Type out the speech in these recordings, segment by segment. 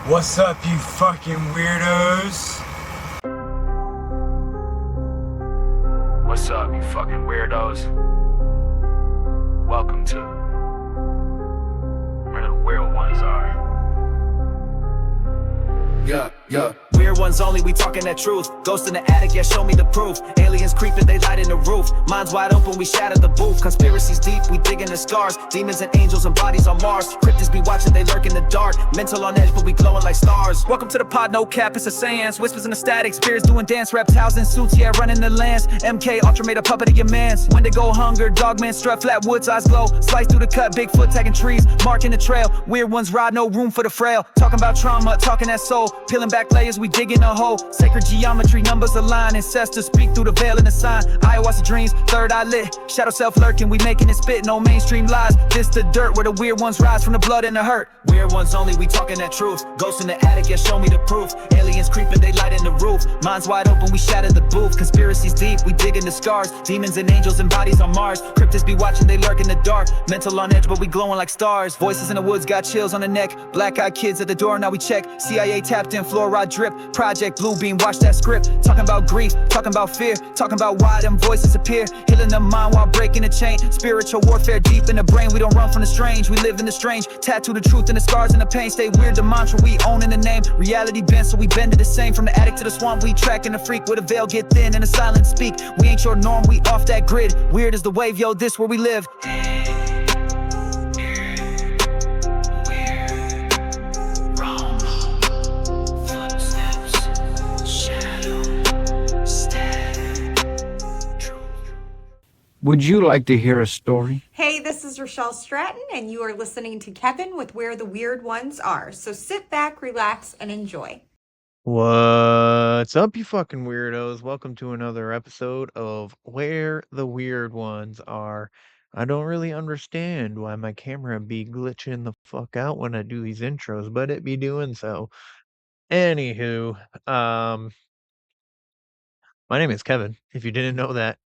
What's up, you fucking weirdos? What's up, you fucking weirdos? Welcome to where the weird ones are. Yeah. Weird ones only, we talking that truth. Ghost in the attic, yeah, show me the proof. Aliens creeping, they light in the roof. Minds wide open, we shatter the booth. Conspiracies deep, we dig in the scars. Demons and angels and bodies on Mars. Cryptids be watching, they lurk in the dark. Mental on edge, but we glowing like stars. Welcome to the pod, no cap, it's a seance. Whispers in the static, spirits doing dance. Reptiles in suits, yeah, running the lands. MK Ultra made a puppet of your mans. Wendigo hunger, dogman strut, flat woods, eyes glow. Slice through the cut, Bigfoot tagging trees. Marking the trail, weird ones ride, no room for the frail. Talking about trauma, talking that soul. Peeling back layers, we dig in a hole. Sacred geometry, numbers align. Ancestors speak through the veil and the sign. Ayahuasca dreams, third eye lit. Shadow self lurking, we making it spit. No mainstream lies. This the dirt where the weird ones rise from the blood and the hurt. Weird ones only, we talking that truth. Ghosts in the attic, yeah, show me the proof. Aliens creeping, they light in the roof. Minds wide open, we shatter the booth. Conspiracies deep, we dig in the scars. Demons and angels and bodies on Mars. Cryptids be watching, they lurk in the dark. Mental on edge, but we glowing like stars. Voices in the woods got chills on the neck. Black-eyed kids at the door, now we check. CIA tapped in, fluoride drip. Project Bluebeam, watch that script. Talking about grief, talking about fear. Talking about why them voices appear. Healing the mind while breaking the chain. Spiritual warfare deep in the brain. We don't run from the strange, we live in the strange. Tattoo the truth in the scars and the pain. Stay weird, the mantra we own in the name. Reality bent, so we bend to the same. From the attic to the swamp, we tracking the freak. Where the veil get thin and the silence speak. We ain't your norm, we off that grid. Weird as the wave, yo, this where we live. Would you like to hear a story? Hey, this is Rochelle Stratton, and you are listening to Kevin with Where the Weird Ones Are. So sit back, relax, and enjoy. What's up, you fucking weirdos? Welcome to another episode of Where the Weird Ones Are. I don't really understand why my camera be glitching the fuck out when I do these intros, but it be doing so. Anywho, my name is Kevin. If you didn't know that,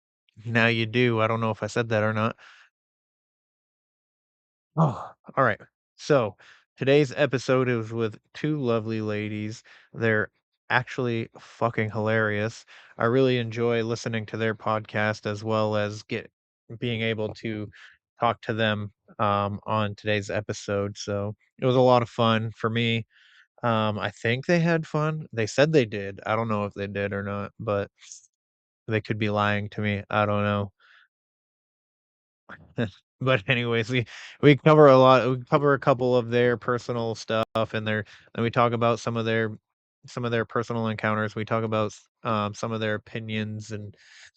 now you do. I don't know if I said that or not. Oh, all right. So today's episode is with two lovely ladies. They're actually fucking hilarious. I really enjoy listening to their podcast as well as being able to talk to them on today's episode. So it was a lot of fun for me. I think they had fun. They said they did. I don't know if they did or not, but they could be lying to me. I don't know. But anyways, we cover a lot. We cover a couple of their personal stuff, and we talk about some of their personal encounters. We talk about some of their opinions and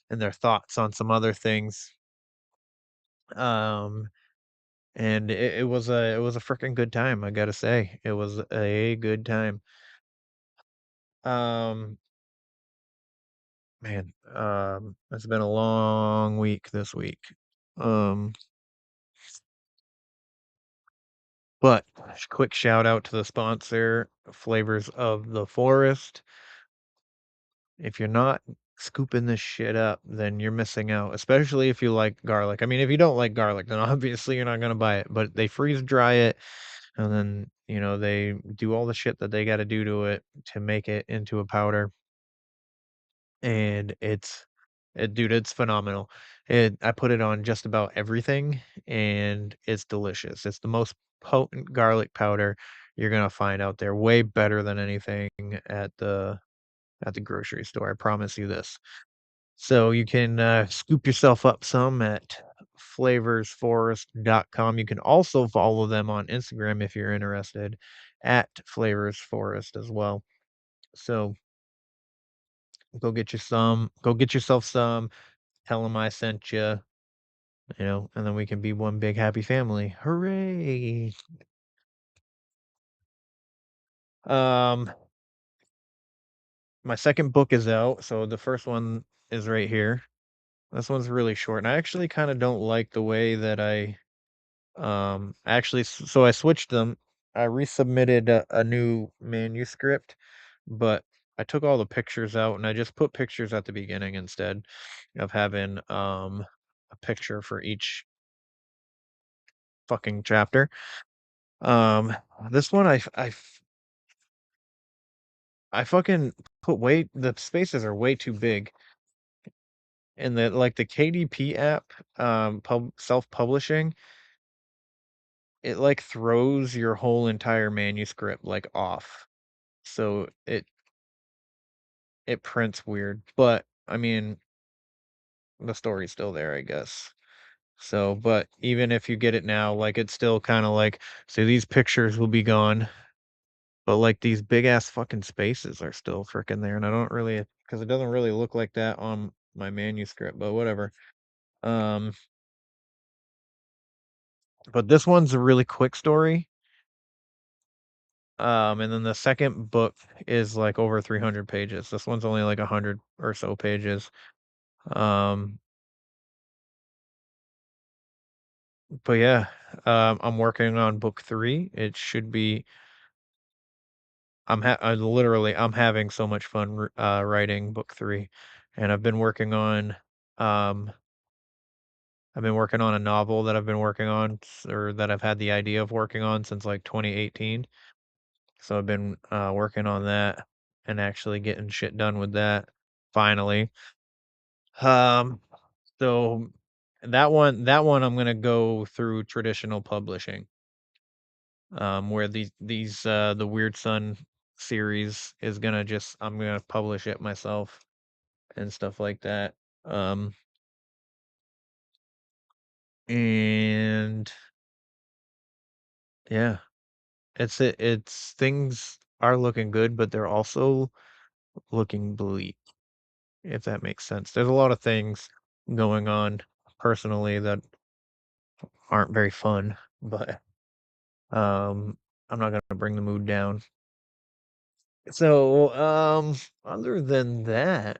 their thoughts on some other things. Um, and it was a freaking good time. I gotta say, it was a good time. Um, man, it's been a long week this week. Um, But quick shout out to the sponsor, Flavors of the Forest. If you're not scooping this shit up, then you're missing out, especially if you like garlic. I mean, if you don't like garlic, then obviously you're not gonna buy it. But they freeze dry it, and then they do all the shit that they got to do to it to make it into a powder, and dude, it's phenomenal. I put it on just about everything, and it's delicious. It's the most potent garlic powder you're gonna find out there. Way better than anything at the grocery store. I promise you this. So you can scoop yourself up some at flavorsforest.com. You can also follow them on Instagram if you're interested at flavorsforest as well. So go get you some. Go get yourself some. Tell them I sent you. And then we can be one big happy family. Hooray! Um, my second book is out, so the first one is right here. This one's really short, and I actually kind of don't like the way that so I switched them. I resubmitted a new manuscript, but I took all the pictures out and I just put pictures at the beginning instead of having a picture for each fucking chapter. Um, this one I fucking the spaces are way too big. And the KDP app, self-publishing, it like throws your whole entire manuscript like off. So it prints weird. But I mean, the story's still there, I guess. So, but even if you get it now, like it's still kind of like, so these pictures will be gone, but like these big ass fucking spaces are still freaking there, and I don't really, because it doesn't really look like that on my manuscript, but whatever. Um, but this one's a really quick story. And then the second book is like over 300 pages. This one's only like 100 or so pages. Um, but yeah, I'm working on book 3. It should be I'm having so much fun writing book 3. And um I've been working on a novel that I've been working on or that I've had the idea of working on since like 2018. So I've been working on that and actually getting shit done with that finally. Um so that one I'm going to go through traditional publishing. Where these the Weird Sun series is going to just I'm going to publish it myself and stuff like that. Um and yeah, it's things are looking good, but they're also looking bleak, if that makes sense. There's a lot of things going on personally that aren't very fun, but I'm not gonna bring the mood down. So, other than that,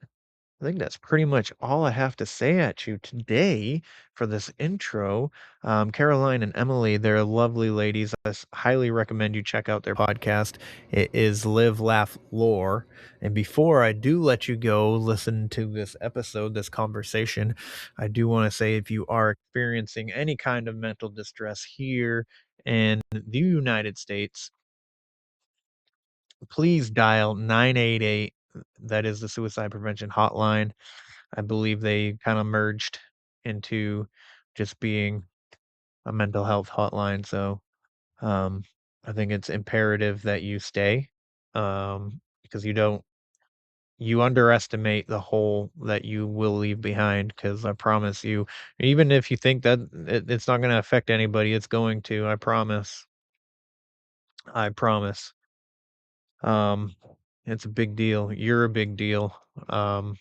I think that's pretty much all I have to say at you today for this intro. Caroline and Emily, they're lovely ladies. Highly recommend you check out their podcast. It is Live, Laugh, Lore. And before I do let you go listen to this episode, this conversation, I do want to say if you are experiencing any kind of mental distress here in the United States, please dial 988. That is the suicide prevention hotline. I believe they kind of merged into just being a mental health hotline. So um, I think it's imperative that you stay because you underestimate the hole that you will leave behind. Because I promise you, even if you think that it's not going to affect anybody, it's going to. I promise. I promise. Um, it's a big deal. You're a big deal. Um,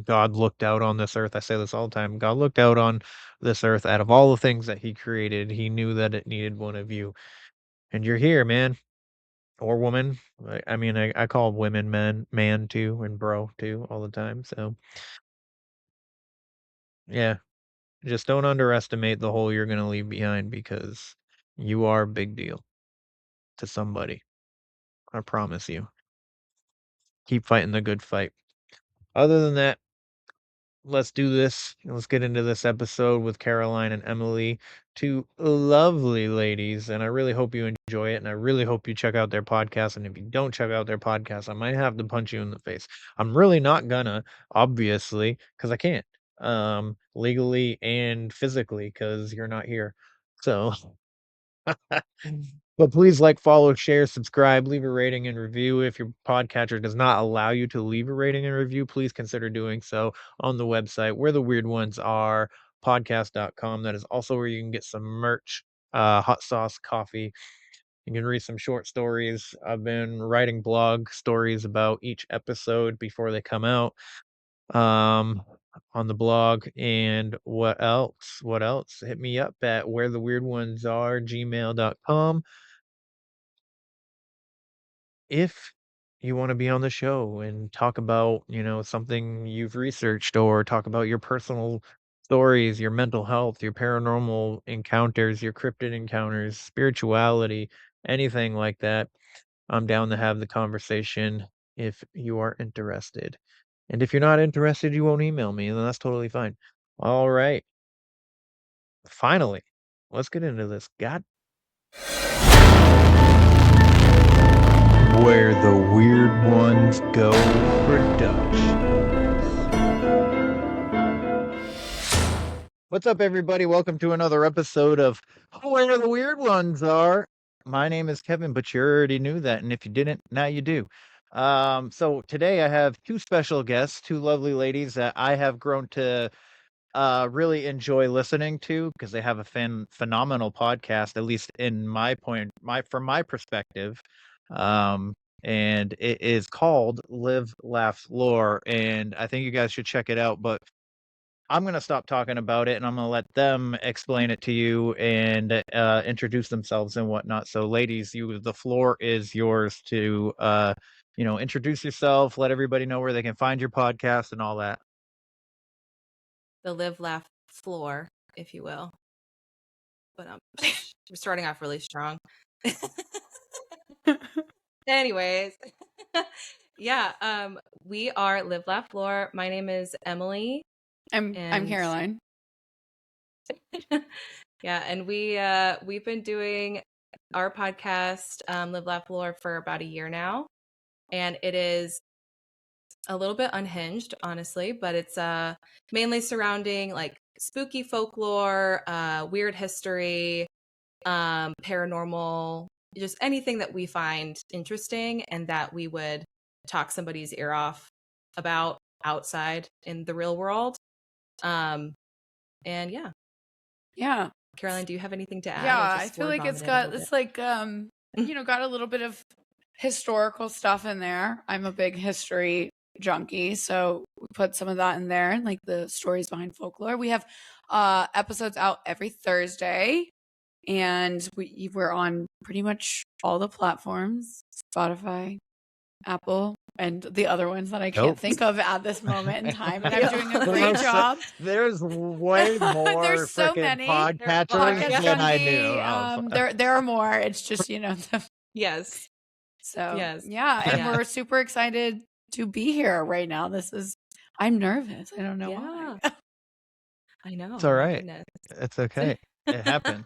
God looked out on this earth. I say this all the time. God looked out on this earth. Out of all the things that he created, he knew that it needed one of you. And you're here, man or woman. I mean, I call women man too, and bro too all the time. So yeah, just don't underestimate the hole you're going to leave behind because you are a big deal to somebody. I promise you. Keep fighting the good fight. Other than that, let's do this. Let's get into this episode with Caroline and Emily, two lovely ladies. And I really hope you enjoy it. And I really hope you check out their podcast. And if you don't check out their podcast, I might have to punch you in the face. I'm really not gonna, obviously, because I can't, legally and physically, because you're not here. So but please like, follow, share, subscribe, leave a rating and review. If your podcatcher does not allow you to leave a rating and review, please consider doing so on the website where the weird ones are, podcast.com. That is also where you can get some merch, hot sauce, coffee. You can read some short stories. I've been writing blog stories about each episode before they come out on the blog. And what else, hit me up at where the weird ones are gmail.com if you want to be on the show and talk about something you've researched, or talk about your personal stories, your mental health, your paranormal encounters, your cryptid encounters, spirituality, anything like that. I'm down to have the conversation if you are interested. And if you're not interested, you won't email me, and that's totally fine. All right. Finally, let's get into this. God go production. What's up, everybody? Welcome to another episode of Where the Weird Ones Are. My name is Kevin, but you already knew that, and if you didn't, now you do. So today I have two special guests, two lovely ladies that I have grown to really enjoy listening to because they have a phenomenal podcast, at least in from my perspective. And it is called Live, Laugh, Lore, and I think you guys should check it out. But I'm going to stop talking about it and I'm going to let them explain it to you and introduce themselves and whatnot. So ladies, the floor is yours to, introduce yourself, let everybody know where they can find your podcast and all that. The live, laugh floor, if you will. But we're starting off really strong. Anyways, yeah, we are Live, Laugh, Floor. My name is Emily. I'm Caroline. Yeah, and we've been doing our podcast, Live, Laugh, Lore, for about a year now, and it is a little bit unhinged, honestly, but it's mainly surrounding like spooky folklore, weird history, paranormal, just anything that we find interesting and that we would talk somebody's ear off about outside in the real world. And yeah, Caroline, do you have anything to add? Yeah, I feel like it's got got a little bit of historical stuff in there. I'm a big history junkie, so we put some of that in there, like the stories behind folklore. We have episodes out every Thursday, and we're on pretty much all the platforms: Spotify, Apple, and the other ones that I can't think of at this moment in time. And I'm doing a great job. There's way more There's so many podcatchers than I knew. There are more. It's just yes. So yes. Yeah, and we're super excited to be here right now. I'm nervous. I don't know why. I know. It's all right. It's okay. It happens.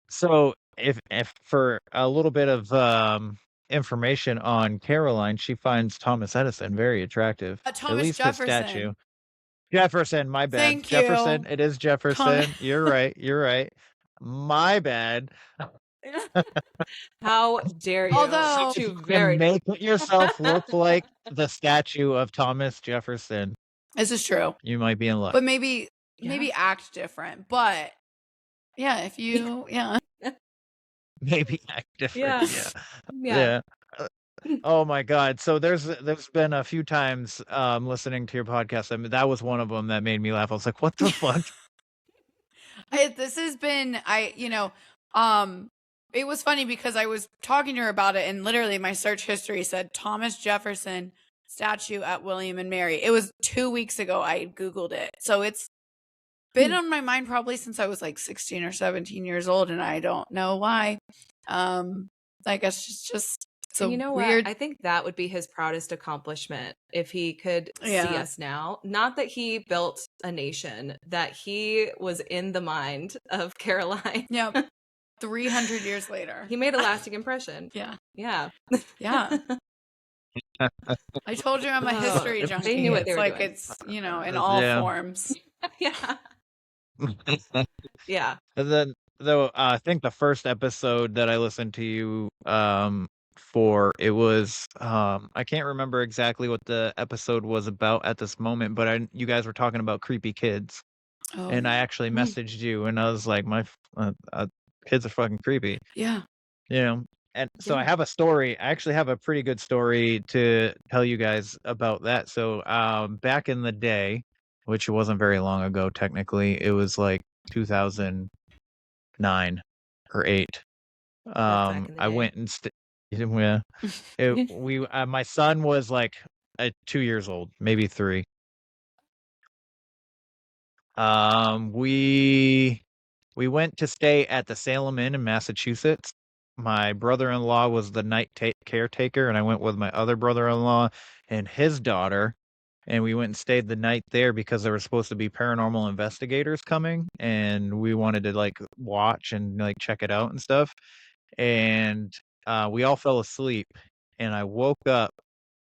So if for a little bit of information on Caroline, she finds Thomas Edison very attractive. Thomas at least Jefferson. His statue. Jefferson, my bad. Thank Jefferson, you. it is Jefferson. You're right. My bad. How dare you? Although you can make yourself look like the statue of Thomas Jefferson. This is true. You might be in luck. But maybe act different. But yeah, if you maybe act different. Yeah. Oh my God. So there's been a few times listening to your podcast. I mean, that was one of them that made me laugh. I was like, what the fuck? This has been it was funny because I was talking to her about it, and literally my search history said Thomas Jefferson statue at William and Mary. It was 2 weeks ago I Googled it. So it's been on my mind probably since I was like 16 or 17 years old, and I don't know why. I guess it's just so you know weird. What? I think that would be his proudest accomplishment if he could see us now. Not that he built a nation, that he was in the mind of Caroline. Yep. 300 years later. He made a lasting impression. Yeah. Yeah. I told you I'm a history junkie. They knew what they were doing. It's, in all forms. Yeah. Yeah. And then, though, I think the first episode that I listened to you for, it was, I can't remember exactly what the episode was about at this moment, but you guys were talking about creepy kids. Oh, and I actually messaged you, and I was like, my kids are fucking creepy. Yeah. And so I have a story. I actually have a pretty good story to tell you guys about that. So back in the day, which wasn't very long ago, technically, it was like 2009 or 8. I went and my son was like 2 years old, maybe 3. We went to stay at the Salem Inn in Massachusetts. My brother-in-law was the night caretaker, and I went with my other brother-in-law and his daughter, and we went and stayed the night there because there were supposed to be paranormal investigators coming, and we wanted to like watch and like check it out and stuff. And we all fell asleep, and I woke up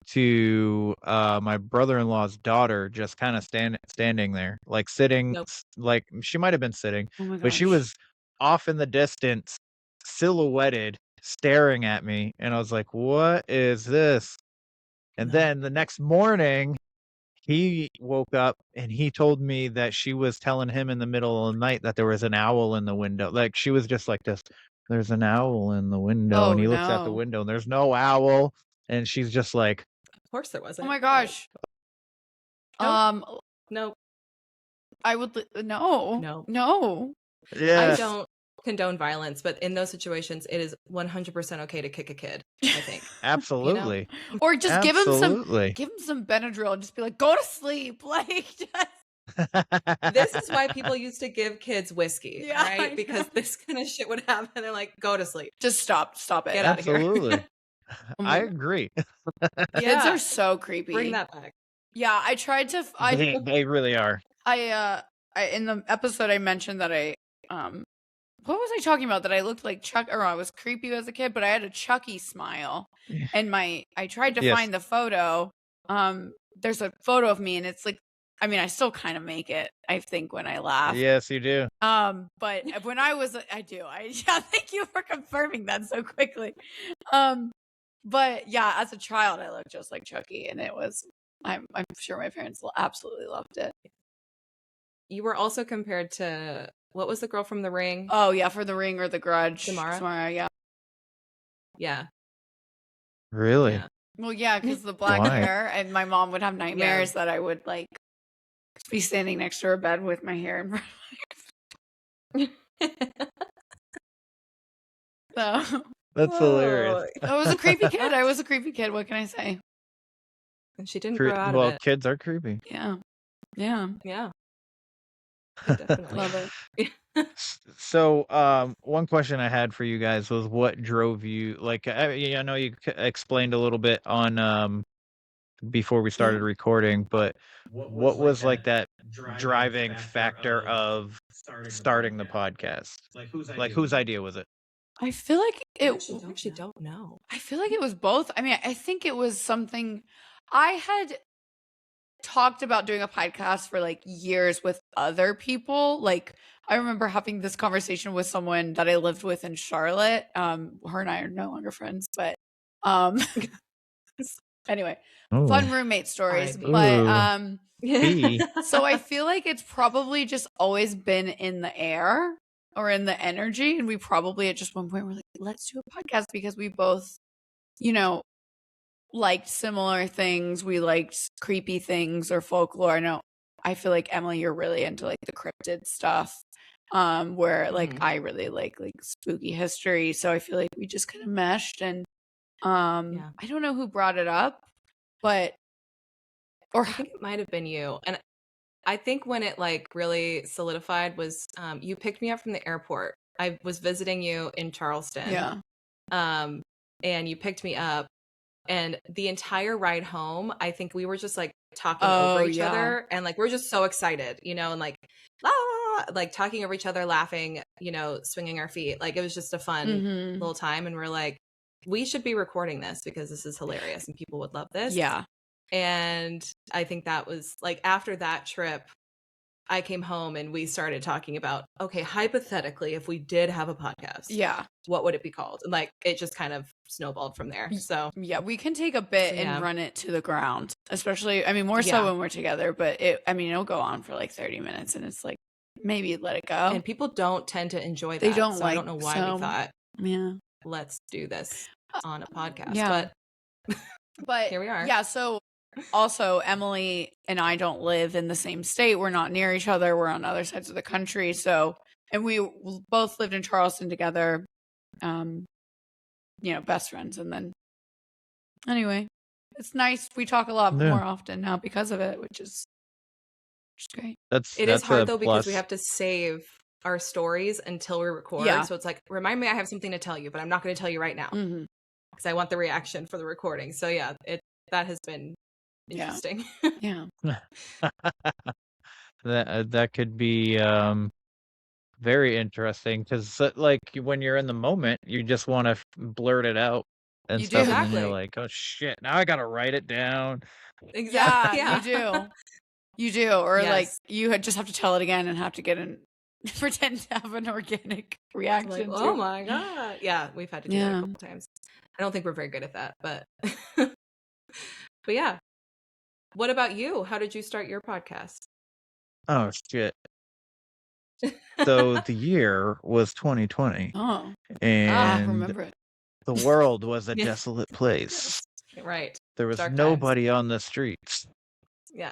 to my brother-in-law's daughter just kind of standing there, like sitting, Nope. like she might have been sitting, Oh my but she gosh. was off in the distance, silhouetted, staring at me, and I was like, "What is this?" And No. then the next morning, he woke up and he told me that she was telling him in the middle of the night that there was an owl in the window. Like she was just like this, "There's an owl in the window," and Oh he looks at the no. window and there's no owl, and she's just like, Of course there Oh wasn't. my gosh. Nope. Nope. I would no. No. No. I "Yes, don't condone violence, but in those situations, it is 100% okay to kick a kid, I think. absolutely, Or just absolutely." give him some Benadryl and just be like, go to sleep. Like just This is why people used to give kids whiskey, Yeah, I right? Because know. this kind of shit would happen. They're like, go to sleep. Just stop it. Get out of here. Absolutely, Oh my I God. agree. Kids Yeah. are so creepy. Bring that back. Yeah, I tried to They really are. I in the episode I mentioned that I what was I talking about? That I looked like Chuck, or I was creepy as a kid, but I had a Chucky smile. And I tried to Yes. find the photo. There's a photo of me, and it's like, I mean, I still kind of make it, I think, when I laugh. Yes, you do. But when I was, I do. Yeah, thank you for confirming that so quickly. But yeah, as a child, I looked just like Chucky, and it was. I'm sure my parents absolutely loved it. You were also compared to, what was the girl from The Ring? Oh yeah, for The Ring or The Grudge. Samara? Yeah. Yeah. Really? Yeah. Well, yeah, because the black Why? hair, and my mom would have nightmares that I would like be standing next to her bed with my hair in front of my So That's hilarious. I was a creepy kid. I was a creepy kid. What can I say? And she didn't grow out Well, of it. kids are creepy. Yeah. Yeah. Yeah. I definitely Love it. So, one question I had for you guys was what drove you, like, I know you explained a little bit on before we started recording, but what was like that driving factor of starting the podcast? Like, whose idea was it? I feel like it I actually don't know. I feel like it was both. I mean, I think it was something I had talked about doing a podcast for like years with other people. Like I remember having this conversation with someone that I lived with in Charlotte. Her and I are no longer friends, but anyway, fun roommate stories. R.I.P. But P. so I feel like it's probably just always been in the air or in the energy. And we probably at just one point were like, let's do a podcast because we both, you know, liked similar things. We liked creepy things or folklore. No, I feel like Emily, you're really into like the cryptid stuff. Where like I really like spooky history. So I feel like we just kind of meshed and I don't know who brought it up, but I think it might have been you. And I think when it like really solidified was you picked me up from the airport. I was visiting you in Charleston. Yeah. And you picked me up, and the entire ride home, I think we were just like talking over each other, and like we're just so excited, you know, and like like talking over each other, laughing, you know, swinging our feet. Like it was just a fun little time, and we're like, we should be recording this because this is hilarious and people would love this. Yeah. And I think that was like after that trip, I came home and we started talking about, okay, hypothetically, if we did have a podcast, what would it be called? And like it just kind of snowballed from there. So yeah, we can take a bit and run it to the ground, especially, I mean, more so when we're together, but it'll go on for like 30 minutes and it's like, maybe let it go. And people don't tend to enjoy that. They don't so like, I don't know why we thought, let's do this on a podcast. Yeah. But here we are. Yeah. So also Emily and I don't live in the same state. We're not near each other. We're on other sides of the country. So, and we both lived in Charleston together, you know, best friends. And then anyway, it's nice. We talk a lot more often now because of it, which is great. It is hard though, because we have to save our stories until we record. Yeah. So it's like, remind me, I have something to tell you, but I'm not going to tell you right now because I want the reaction for the recording. So yeah, that has been interesting. Yeah. That could be very interesting because like when you're in the moment, you just want to blurt it out. and You stuff, do. and then you're Exactly. like, "Oh shit, now I gotta write it down." Exactly. Yeah, you do. You do. Or like Yes. you just have to tell it again and have to get an pretend to have an organic Like, reaction oh to. my God. Yeah, we've had to do that a Yeah. couple times. I don't think we're very good at that, but but yeah. What about you? How did you start your podcast? Oh shit. So the year was 2020, Oh, I and remember it. the world was a Yeah. desolate place. Right. There was Dark times. nobody on the streets. Yeah.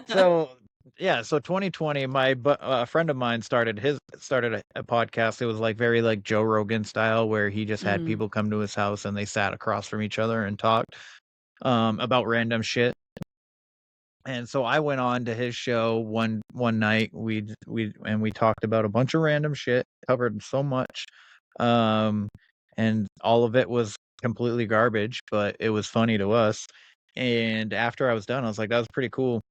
So yeah, so 2020, a friend of mine started a podcast. It was like very like Joe Rogan style, where he just had Mhm. people come to his house and they sat across from each other and talked about random shit. And so I went on to his show one night. We talked about a bunch of random shit, covered so much, and all of it was completely garbage, but it was funny to us. And after I was done, I was like, "That was pretty cool."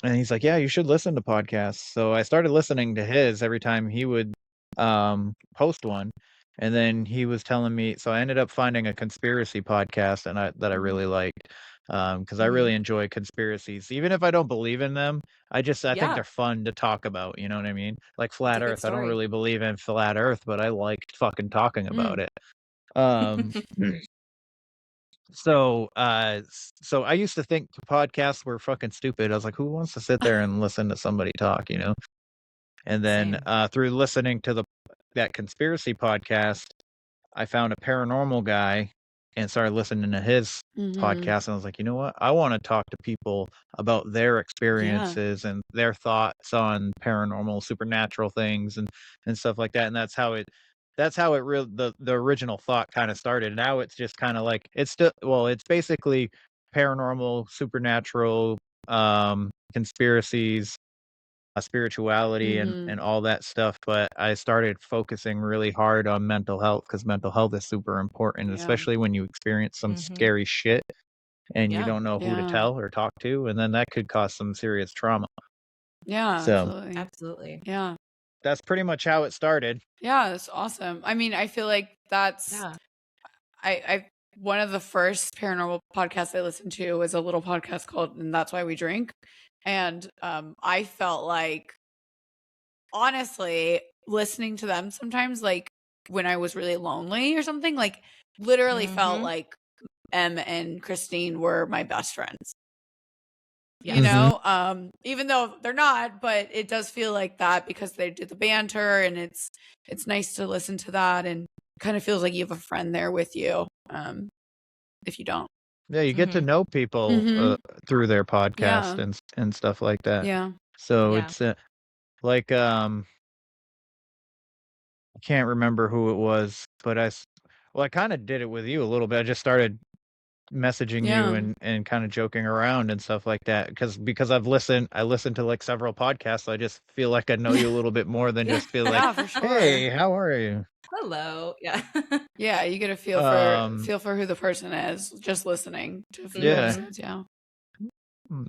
And he's like, "Yeah, you should listen to podcasts." So I started listening to his every time he would post one. And then he was telling me, so I ended up finding a conspiracy podcast that I really liked, because I really enjoy conspiracies. Even if I don't believe in them, I think Yeah. they're fun to talk about, you know what I mean? Like It's a flat good Earth. I don't story. really believe in flat Earth, but I like fucking talking about it. Um So, so I used to think podcasts were fucking stupid. I was like, who wants to sit there and listen to somebody talk, you know? And then, Same. through listening to that conspiracy podcast, I found a paranormal guy and started listening to his Mhm. podcast. And I was like, you know what? I want to talk to people about their Yeah. experiences and their thoughts on paranormal, supernatural things and stuff like that. And that's how it really the original thought kind of started. Now it's just kind of like it's basically paranormal, supernatural, conspiracies, spirituality, Mhm. and all that stuff. But I started focusing really hard on mental health, because mental health is super important, Yeah. especially when you experience some Mhm. scary shit and you Yeah. don't know who to Yeah. tell or talk to, and then that could cause some serious trauma. Yeah, So absolutely. Absolutely. Yeah. that's pretty much how it started. Yeah, that's awesome. I mean, I feel like that's Yeah. I one of the first paranormal podcasts I listened to was a little podcast called And That's Why We Drink. And I felt like, honestly, listening to them sometimes, like when I was really lonely or something, like literally felt Mhm. like Em and Christine were my best friends. You Yes. know, even though they're not, but it does feel like that because they do the banter, and it's nice to listen to that, and kind of feels like you have a friend there with you. If you don't. Yeah, you get to Mhm. know people Mhm. through their podcast Yeah. and stuff like that. Yeah. So Yeah. it's like I can't remember who it was, but I kind of did it with you a little bit. I just started messaging you Yeah. and kind of joking around and stuff like that, because I listened to like several podcasts, so I just feel like I know you a little bit more than Yeah. just feel like, Yeah, for sure. hey, how are you? Hello. Yeah. Yeah, you get a feel Um, for who the person is just listening to a few yeah. episodes. Yeah.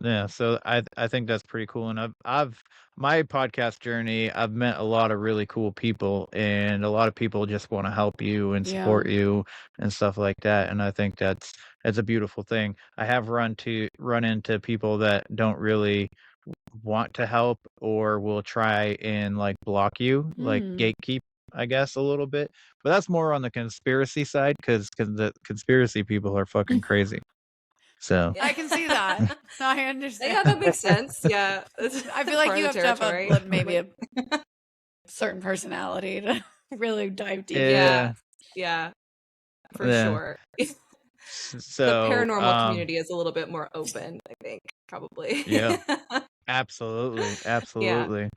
Yeah, so I think that's pretty cool, and I've my podcast journey, I've met a lot of really cool people, and a lot of people just want to help you and Yeah. support you and stuff like that, and I think that's a beautiful thing. I have run into people that don't really want to help, or will try and like block you, like Hmm. gatekeep, I guess, a little bit. But that's more on the conspiracy side, because the conspiracy people are fucking crazy. So I can see that. I Yeah, understand. that makes sense. Yeah. I feel like Part you of the have to have territory. maybe a certain personality to really dive deep. Yeah. Yeah. For yeah. sure. The So paranormal community is a little bit more open, I think, probably. yeah, absolutely, Yeah. absolutely.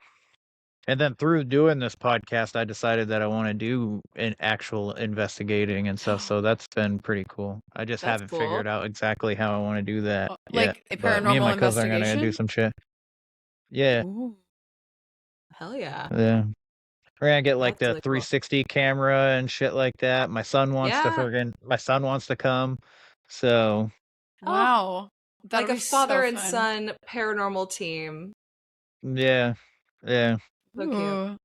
And then through doing this podcast, I decided that I want to do an actual investigating and stuff. So that's been pretty cool. I just That's haven't cool. figured out exactly how I want to do that yet. Like a But me and paranormal my cousin are gonna do investigation? some shit. Yeah, Ooh. Hell yeah. yeah. We're gonna get like That's the really cool. 360 camera and shit like that. My son wants to come. So Wow. That'll Like a be so father and fun. son paranormal team. yeah, yeah. So cute. Ooh.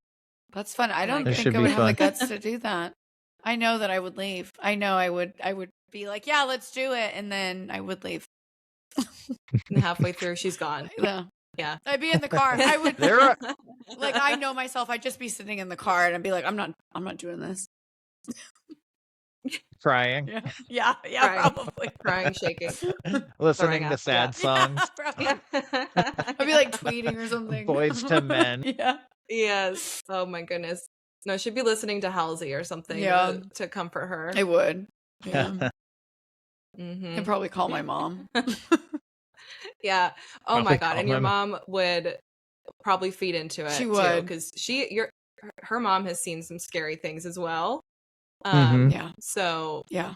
That's fun. I I don't like It it. think should I be would have the fun. guts to do that. I know that I would leave. I know I would be like, yeah, let's do it. And then I would leave. And halfway through, she's gone. Yeah. I'd be in the car. I would There are like, I know myself. I'd just be sitting in the car and I'd be like, I'm not doing this. crying, Yeah, Crying. probably. Crying, shaking. listening to up, sad yeah. songs, I'd be like tweeting or something. Boys to Men. Yeah. Yes. Oh my goodness. No, she'd be listening to Halsey or something Yeah. to comfort her. I would. Yeah. Mhm. I'd probably call my mom. Yeah. Oh Probably my God. call And your my mom would probably feed into it. She would. Because her mom has seen some scary things as well. Mhm. Yeah. So Yeah.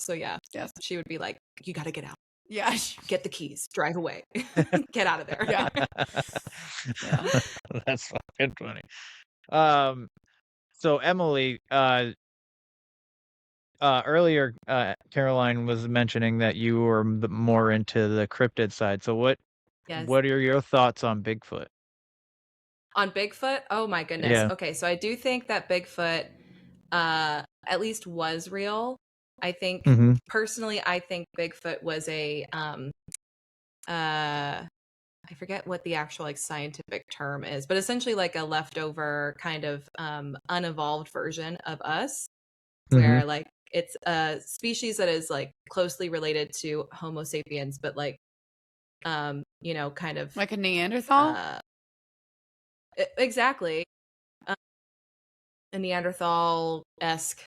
yeah. Yes. She would be like, you got to get out. Yeah. Get the keys. Drive away. Get out of there. Yeah. Yeah. That's fucking funny. So Emily, earlier, Caroline was mentioning that you were more into the cryptid side. So what Yes. are your thoughts on Bigfoot? On Bigfoot? Oh my goodness. Yeah. Okay, so I do think that Bigfoot at least was real. I think Mhm. personally I think Bigfoot was a I forget what the actual like scientific term is, but essentially like a leftover kind of unevolved version of us where like it's a species that is like closely related to Homo sapiens, but like you know, kind of Like a Neanderthal? exactly. A Neanderthal-esque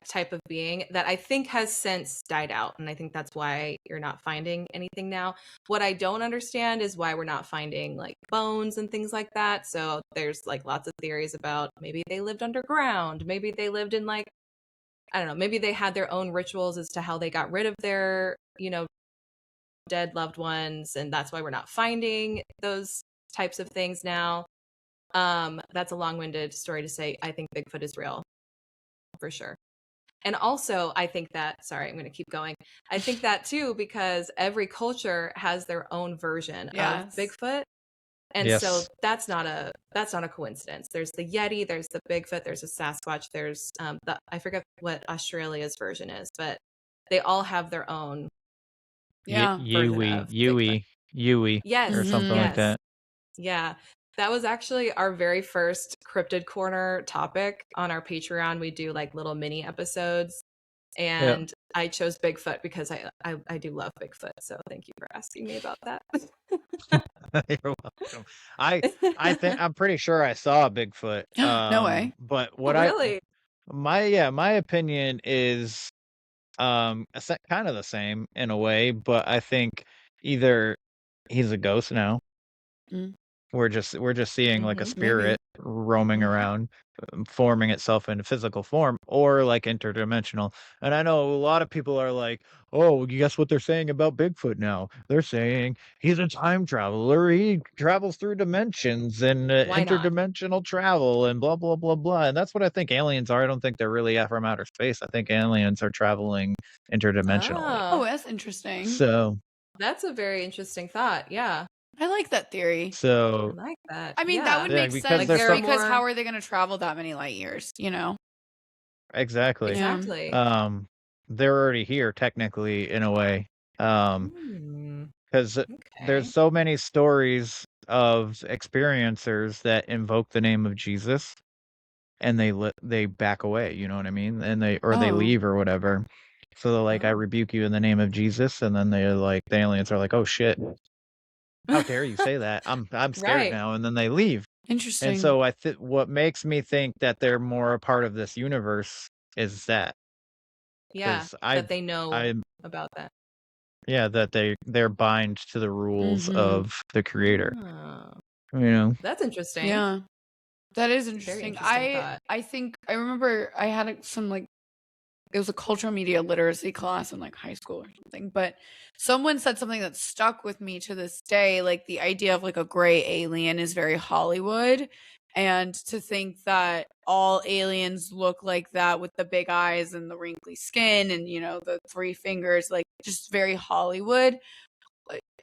type of being that I think has since died out. And I think that's why you're not finding anything now. What I don't understand is why we're not finding like bones and things like that. So there's like lots of theories about maybe they lived underground. Maybe they lived in like, I don't know, maybe they had their own rituals as to how they got rid of their, you know, dead loved ones. And that's why we're not finding those types of things now. That's a long-winded story to say I think Bigfoot is real for sure. And also I think that, sorry, I'm going to keep going. I think that too because every culture has their own version of Bigfoot. And so that's not a coincidence. There's the Yeti, there's the Bigfoot, there's a Sasquatch, there's I forget what Australia's version is, but they all have their own Yui, yes, or something like that. Yeah. That was actually our very first Cryptid Corner topic on our Patreon. We do like little mini episodes. And I chose Bigfoot because I do love Bigfoot. So thank you for asking me about that. You're welcome. I think I'm pretty sure I saw a Bigfoot. No way. But what really? my opinion is kind of the same in a way, but I think either he's a ghost now. Mm. We're just seeing like a spirit roaming around, forming itself into physical form, or like interdimensional. And I know a lot of people are like, "Oh, guess what they're saying about Bigfoot now? They're saying he's a time traveler. He travels through dimensions and Why not? interdimensional travel and blah blah blah blah." And that's what I think aliens are. I don't think they're really from outer space. I think aliens are traveling interdimensionally. Oh, that's interesting. So that's a very interesting thought. Yeah. I like that theory. I So like that. I mean, yeah. that would make because sense there's some- because how are they going to travel that many light years, you know? exactly. Exactly. They're already here technically in a way. Because there's so many stories of experiencers that invoke the name of Jesus and they back away, you know what I mean? And they leave or whatever. So they're like, I rebuke you in the name of Jesus, and then they're like, the aliens are like, oh shit. How dare you say that? I'm scared Right. now, and then they leave. Interesting. And so what makes me think that they're more a part of this universe is that. Yeah, that they know about that. Yeah, that they're bind to the rules of the creator. You know. That's interesting. Yeah. That is Very interesting. interesting thought. I think I remember I had some like it was a cultural media literacy class in like high school or something, but someone said something that stuck with me to this day, like the idea of like a gray alien is very Hollywood, and to think that all aliens look like that with the big eyes and the wrinkly skin and, you know, the three fingers, like just very Hollywood.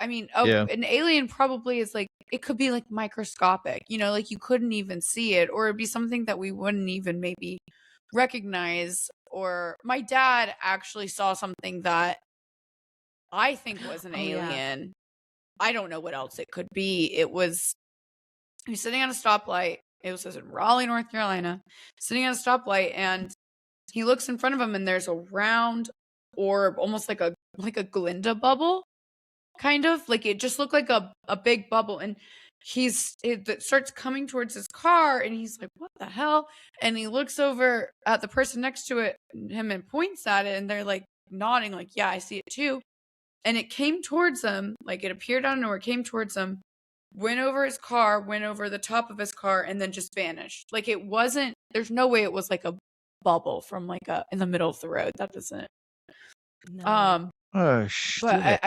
I mean, an alien probably is like, it could be like microscopic, you know, like you couldn't even see it, or it'd be something that we wouldn't even maybe recognize, or my dad actually saw something that I think was an alien. I don't know what else it could be. He was sitting on a stoplight. It was in Raleigh, North Carolina, sitting on a stoplight, and he looks in front of him, and there's a round orb, almost like a Glinda bubble, kind of like it just looked like a big bubble, and it starts coming towards his car, and he's like, what the hell? And he looks over at the person next to him and points at it, and they're like nodding like, yeah, I see it too. And it came towards him, like it appeared out of nowhere, came towards him, went over his car, went over the top of his car, and then just vanished. Like it wasn't, there's no way it was like a bubble from like in the middle of the road. That doesn't. No. Oh shit! But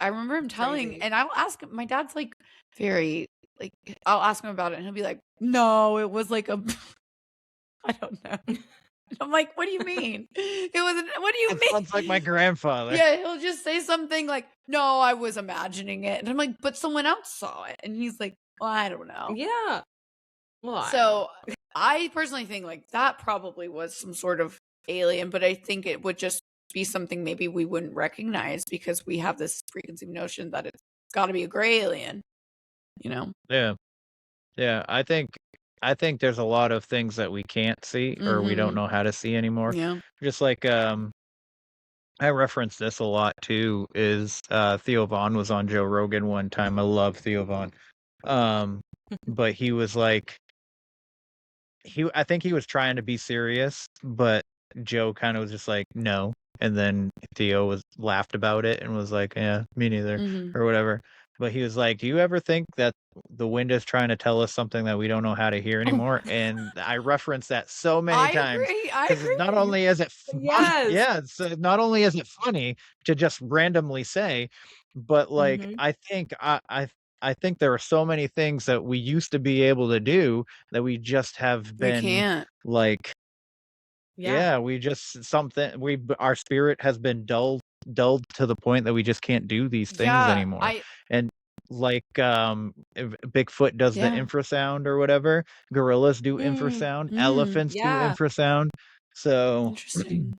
I remember him telling, Crazy. and I'll ask him. My dad's like very like, I'll ask him about it, and he'll be like, "No, it was like a, I don't know." And I'm like, "What do you mean? It wasn't. What do you It mean?" sounds like my grandfather. Yeah, he'll just say something like, "No, I was imagining it," and I'm like, "But someone else saw it," and he's like, "Well, I don't know." Yeah. Well, So I personally think like that probably was some sort of alien, but I think it would just be something maybe we wouldn't recognize because we have this preconceived notion that it's got to be a gray alien, you know? Yeah. I think there's a lot of things that we can't see or we don't Mhm. know how to see anymore. Yeah. Just like I reference this a lot too. Is Theo Vaughn was on Joe Rogan one time. I love Theo Vaughn. But he was like, I think he was trying to be serious, but Joe kind of was just like, no. And then Theo laughed about it and was like, yeah, me neither, Mhm. or whatever. But he was like, do you ever think that the wind is trying to tell us something that we don't know how to hear anymore? And I reference that so many I times agree. I because not agree. only is it Yes. yeah, so not only is it funny to just randomly say, but like Mhm. I think there are so many things that we used to be able to do that we just have We been can't. like, Yeah. we just our spirit has been dulled to the point that we just can't do these things Yeah. anymore. And like Bigfoot does the Yeah. infrasound or whatever, gorillas do infrasound, elephants do Yeah. infrasound. So Interesting.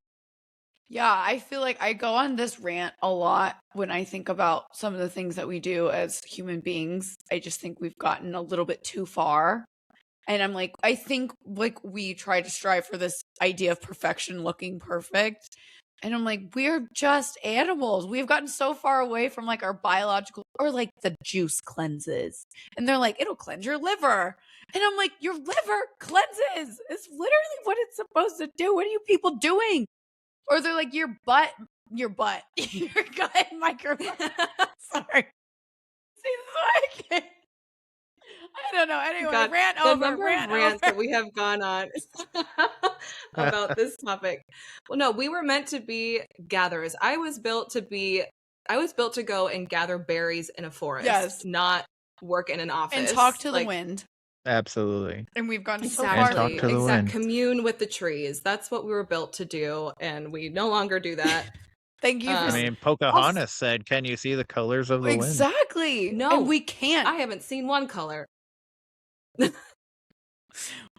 Yeah, I feel like I go on this rant a lot when I think about some of the things that we do as human beings. I just think we've gotten a little bit too far. And I'm like, I think like we try to strive for this idea of perfection, looking perfect. And I'm like, we're just animals. We've gotten so far away from like our biological, or like the juice cleanses. And they're like, it'll cleanse your liver. And I'm like, your liver cleanses. It's literally what it's supposed to do. What are you people doing? Or they're like, your gut microbiome. Sorry. See, this is why I can't. I don't know. Anyway, God, rant the over. number of rants that we have gone on about this topic. Well, no, we were meant to be gatherers. I was built to go and gather berries in a forest, Yes. not work in an office. And talk to the wind. absolutely. And we've gone so Exactly. far. And talk to the wind. Commune with the trees. That's what we were built to do, and we no longer do that. Thank you for I mean, Pocahontas said, "Can you see the colors of the wind?" exactly. No, and we can't. I haven't seen one color.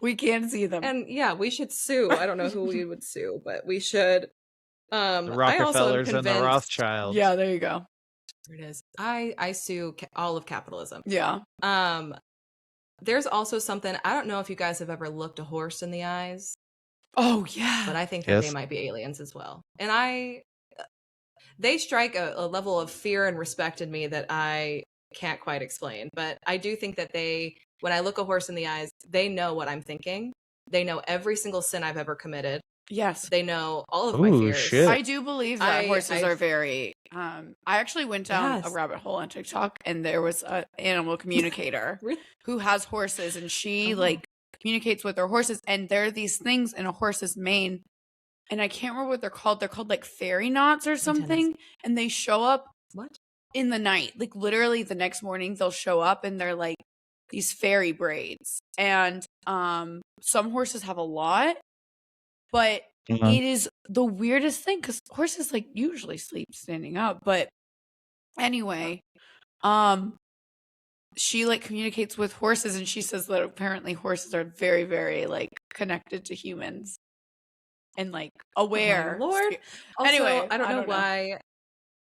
We can't see them. And yeah, we should sue. I don't know who we would sue, but we should. The I also am Rockefellers and the convinced. Rothschilds. Yeah, there you go. There it is. I sue all of capitalism. Yeah. There's also something, I don't know if you guys have ever looked a horse in the eyes, Oh yeah. but I think that they Yes. might be aliens as well. And they strike a level of fear and respect in me that I can't quite explain. But I do think that when I look a horse in the eyes, they know what I'm thinking. They know every single sin I've ever committed. Yes. They know all of my Ooh, fears. shit. I do believe that horses are very I actually went down a Yes. rabbit hole on TikTok, and there was an animal communicator Really? who has horses, and she Oh. like communicates with her horses, and there are these things in a horse's mane, and I can't remember what they're called. They're called like fairy knots or something, and they show up What? in the night. Like literally the next morning they'll show up, and they're like these fairy braids. And some horses have a lot, but it is the weirdest thing because horses like usually sleep standing up. But anyway, she like communicates with horses, and she says that apparently horses are very, very like connected to humans. and like Oh aware. my Lord. Also, Anyway, I don't know why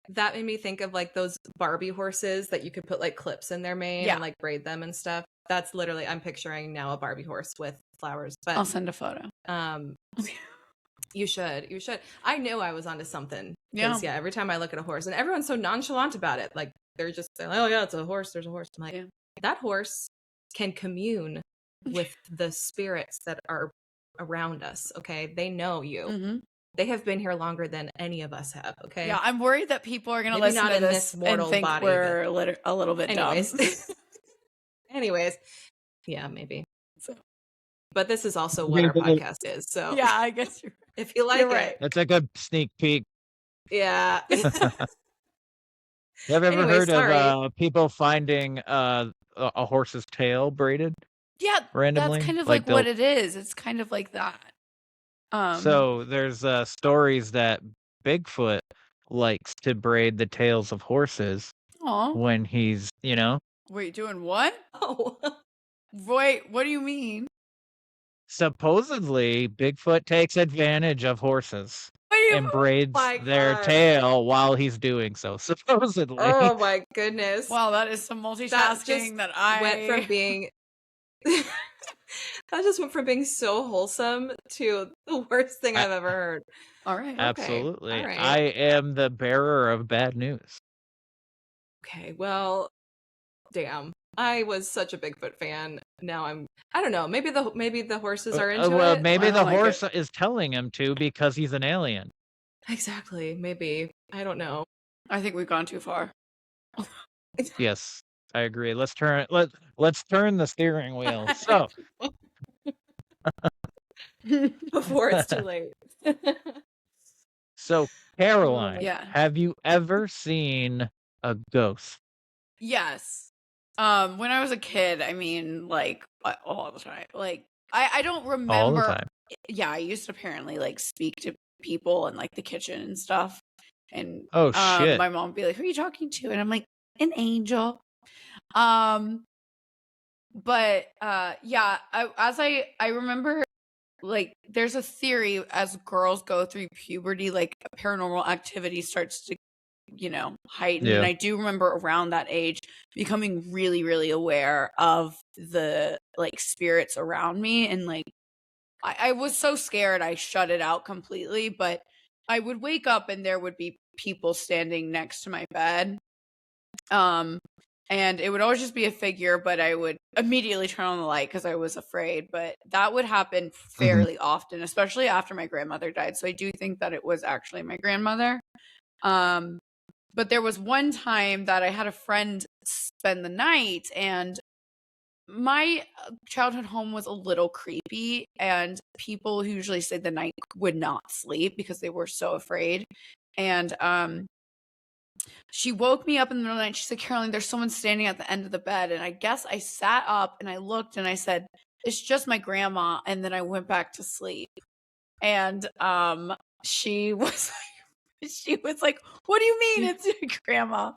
that made me think of like those Barbie horses that you could put like clips in their mane and like braid them and stuff. That's literally, I'm picturing now a Barbie horse with flowers. But I'll send a photo. You should. I knew I was onto something. Yeah. Yeah, every time I look at a horse, and everyone's so nonchalant about it. Like they're just saying, oh yeah, it's a horse, there's a horse. I'm like, that horse can commune with the spirits that are around us. Okay. They know you. Mm-hmm. They have been here longer than any of us have. Okay. Yeah, I'm worried that people are going to listen to this and think we're a little bit dumb. Anyways, yeah, maybe. So, but this is also what our podcast is. So yeah, I guess if you like it, that's a good sneak peek. Yeah. You have ever heard of people finding a horse's tail braided? Yeah, randomly. That's kind of like what it is. It's kind of like that. So there's stories that Bigfoot likes to braid the tails of horses when he's, Wait, doing what? Oh. Wait, what do you mean? Supposedly, Bigfoot takes advantage of horses and braids their tail while he's doing so. Supposedly. Oh my goodness! Wow, that is some multitasking that I went from being. That just went from being so wholesome to the worst thing I've ever heard. All right. Absolutely. Okay. All right. I am the bearer of bad news. Okay, well, damn. I was such a Bigfoot fan. Now I don't know. Maybe the horses are into it. Maybe the horse is telling him to because he's an alien. Exactly. Maybe. I don't know. I think we've gone too far. Yes, I agree. Let's turn the steering wheel. So before it's too late. So, Caroline, Yeah. have you ever seen a ghost? Yes. When I was a kid, I mean, like all the time. Like I don't remember. All the time. Yeah, I used to apparently like speak to people in like the kitchen and stuff. And Oh shit. my mom would be like, "Who are you talking to?" And I'm like, "An angel." But yeah, I remember, like, there's a theory as girls go through puberty, like paranormal activity starts to, heighten. Yeah. And I do remember around that age becoming really, really aware of the like spirits around me. And like, I was so scared I shut it out completely, but I would wake up and there would be people standing next to my bed. And it would always just be a figure, but I would immediately turn on the light because I was afraid. But that would happen fairly often, especially after my grandmother died. So I do think that it was actually my grandmother. But there was one time that I had a friend spend the night, and my childhood home was a little creepy, and people who usually stayed the night would not sleep because they were so afraid. And she woke me up in the middle of the night. She said, "Caroline, there's someone standing at the end of the bed." And I guess I sat up and I looked and I said, "It's just my grandma." And then I went back to sleep. And she was like, "What do you mean it's your grandma?"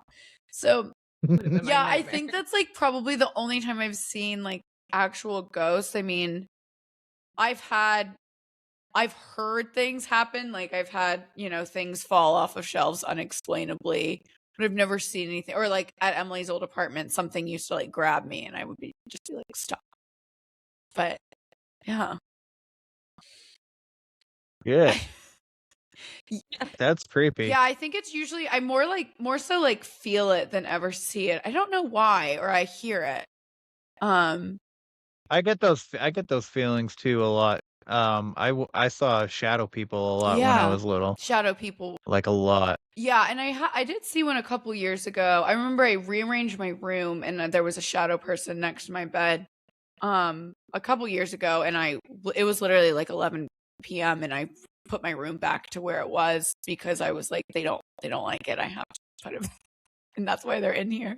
So yeah, I think that's like probably the only time I've seen like actual ghosts. I mean, I've heard things happen. Like I've had, things fall off of shelves unexplainably, but I've never seen anything. Or like at Emily's old apartment, something used to like grab me and I would just be like, "Stop." But yeah. Yeah. That's creepy. Yeah, I think it's usually I more so like feel it than ever see it. I don't know why, or I hear it. I get those feelings too a lot. I saw shadow people a lot when I was little. Shadow people. Like a lot. Yeah, and I did see one a couple years ago. I remember I rearranged my room and there was a shadow person next to my bed a couple years ago, and it was literally like 11 p.m. and I put my room back to where it was because I was like, they don't like it. I have to put it, and that's why they're in here.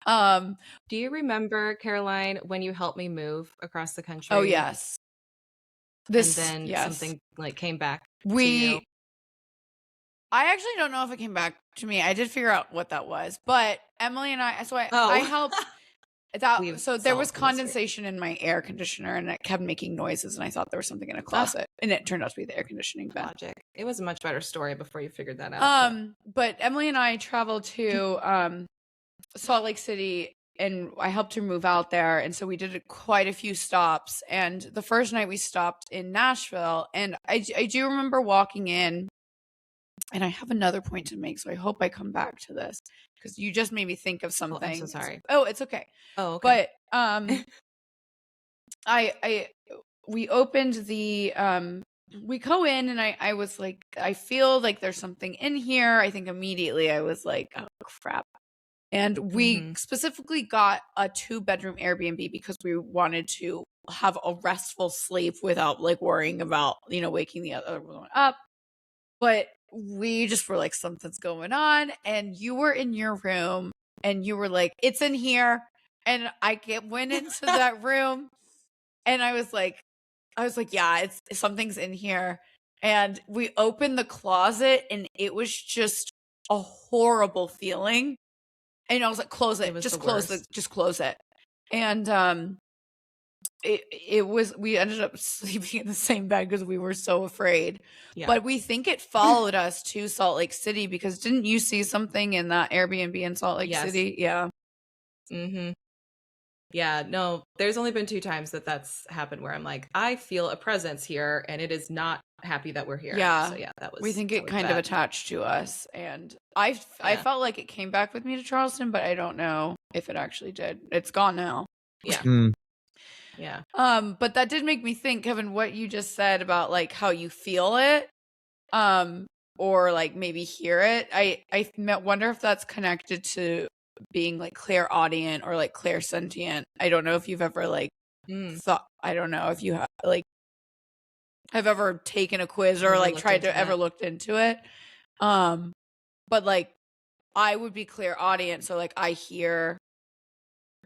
Do you remember, Caroline, when you helped me move across the country? Oh yes. And then something like came back to you? I actually don't know if it came back to me. I did figure out what that was, but Emily and I helped. So there was solved the mystery. condensation in my air conditioner, and it kept making noises, and I thought there was something in a closet, and it turned out to be the air conditioning vent. Logic. It was a much better story before you figured that out. But Emily and I traveled to Salt Lake City, and I helped her move out there, and so we did quite a few stops. And the first night we stopped in Nashville, and I do remember walking in, and I have another point to make, so I hope I come back to this because you just made me think of something. I'm so sorry. Oh, it's okay. Oh, okay. But we opened the we go in, and I was like, I feel like there's something in here. I think immediately I was like, oh crap. And we specifically got a 2-bedroom Airbnb because we wanted to have a restful sleep without like worrying about, waking the other one up. But we just were like, something's going on. And you were in your room, and you were like, it's in here. And I went into that room, and I was like, yeah, something's in here. And we opened the closet, and it was just a horrible feeling. And I was like, close it. Just close it. Just close it. And we ended up sleeping in the same bed because we were so afraid. Yeah. But we think it followed us to Salt Lake City, because didn't you see something in that Airbnb in Salt Lake City? Yeah. Yeah, no, there's only been 2 times that's happened where I'm like, I feel a presence here, and it is not happy that we're here. Yeah. So yeah, that was. We think it kind of attached to us, and I felt like it came back with me to Charleston, but I don't know if it actually did. It's gone now. Yeah. Yeah. But that did make me think, Kevin, what you just said about like how you feel it, or like maybe hear it. I wonder if that's connected to being like clairaudient or like clairsentient. I don't know if you've ever like thought. I don't know if you have ever taken a quiz or like tried to ever looked into it. But like I would be clairaudient, so like I hear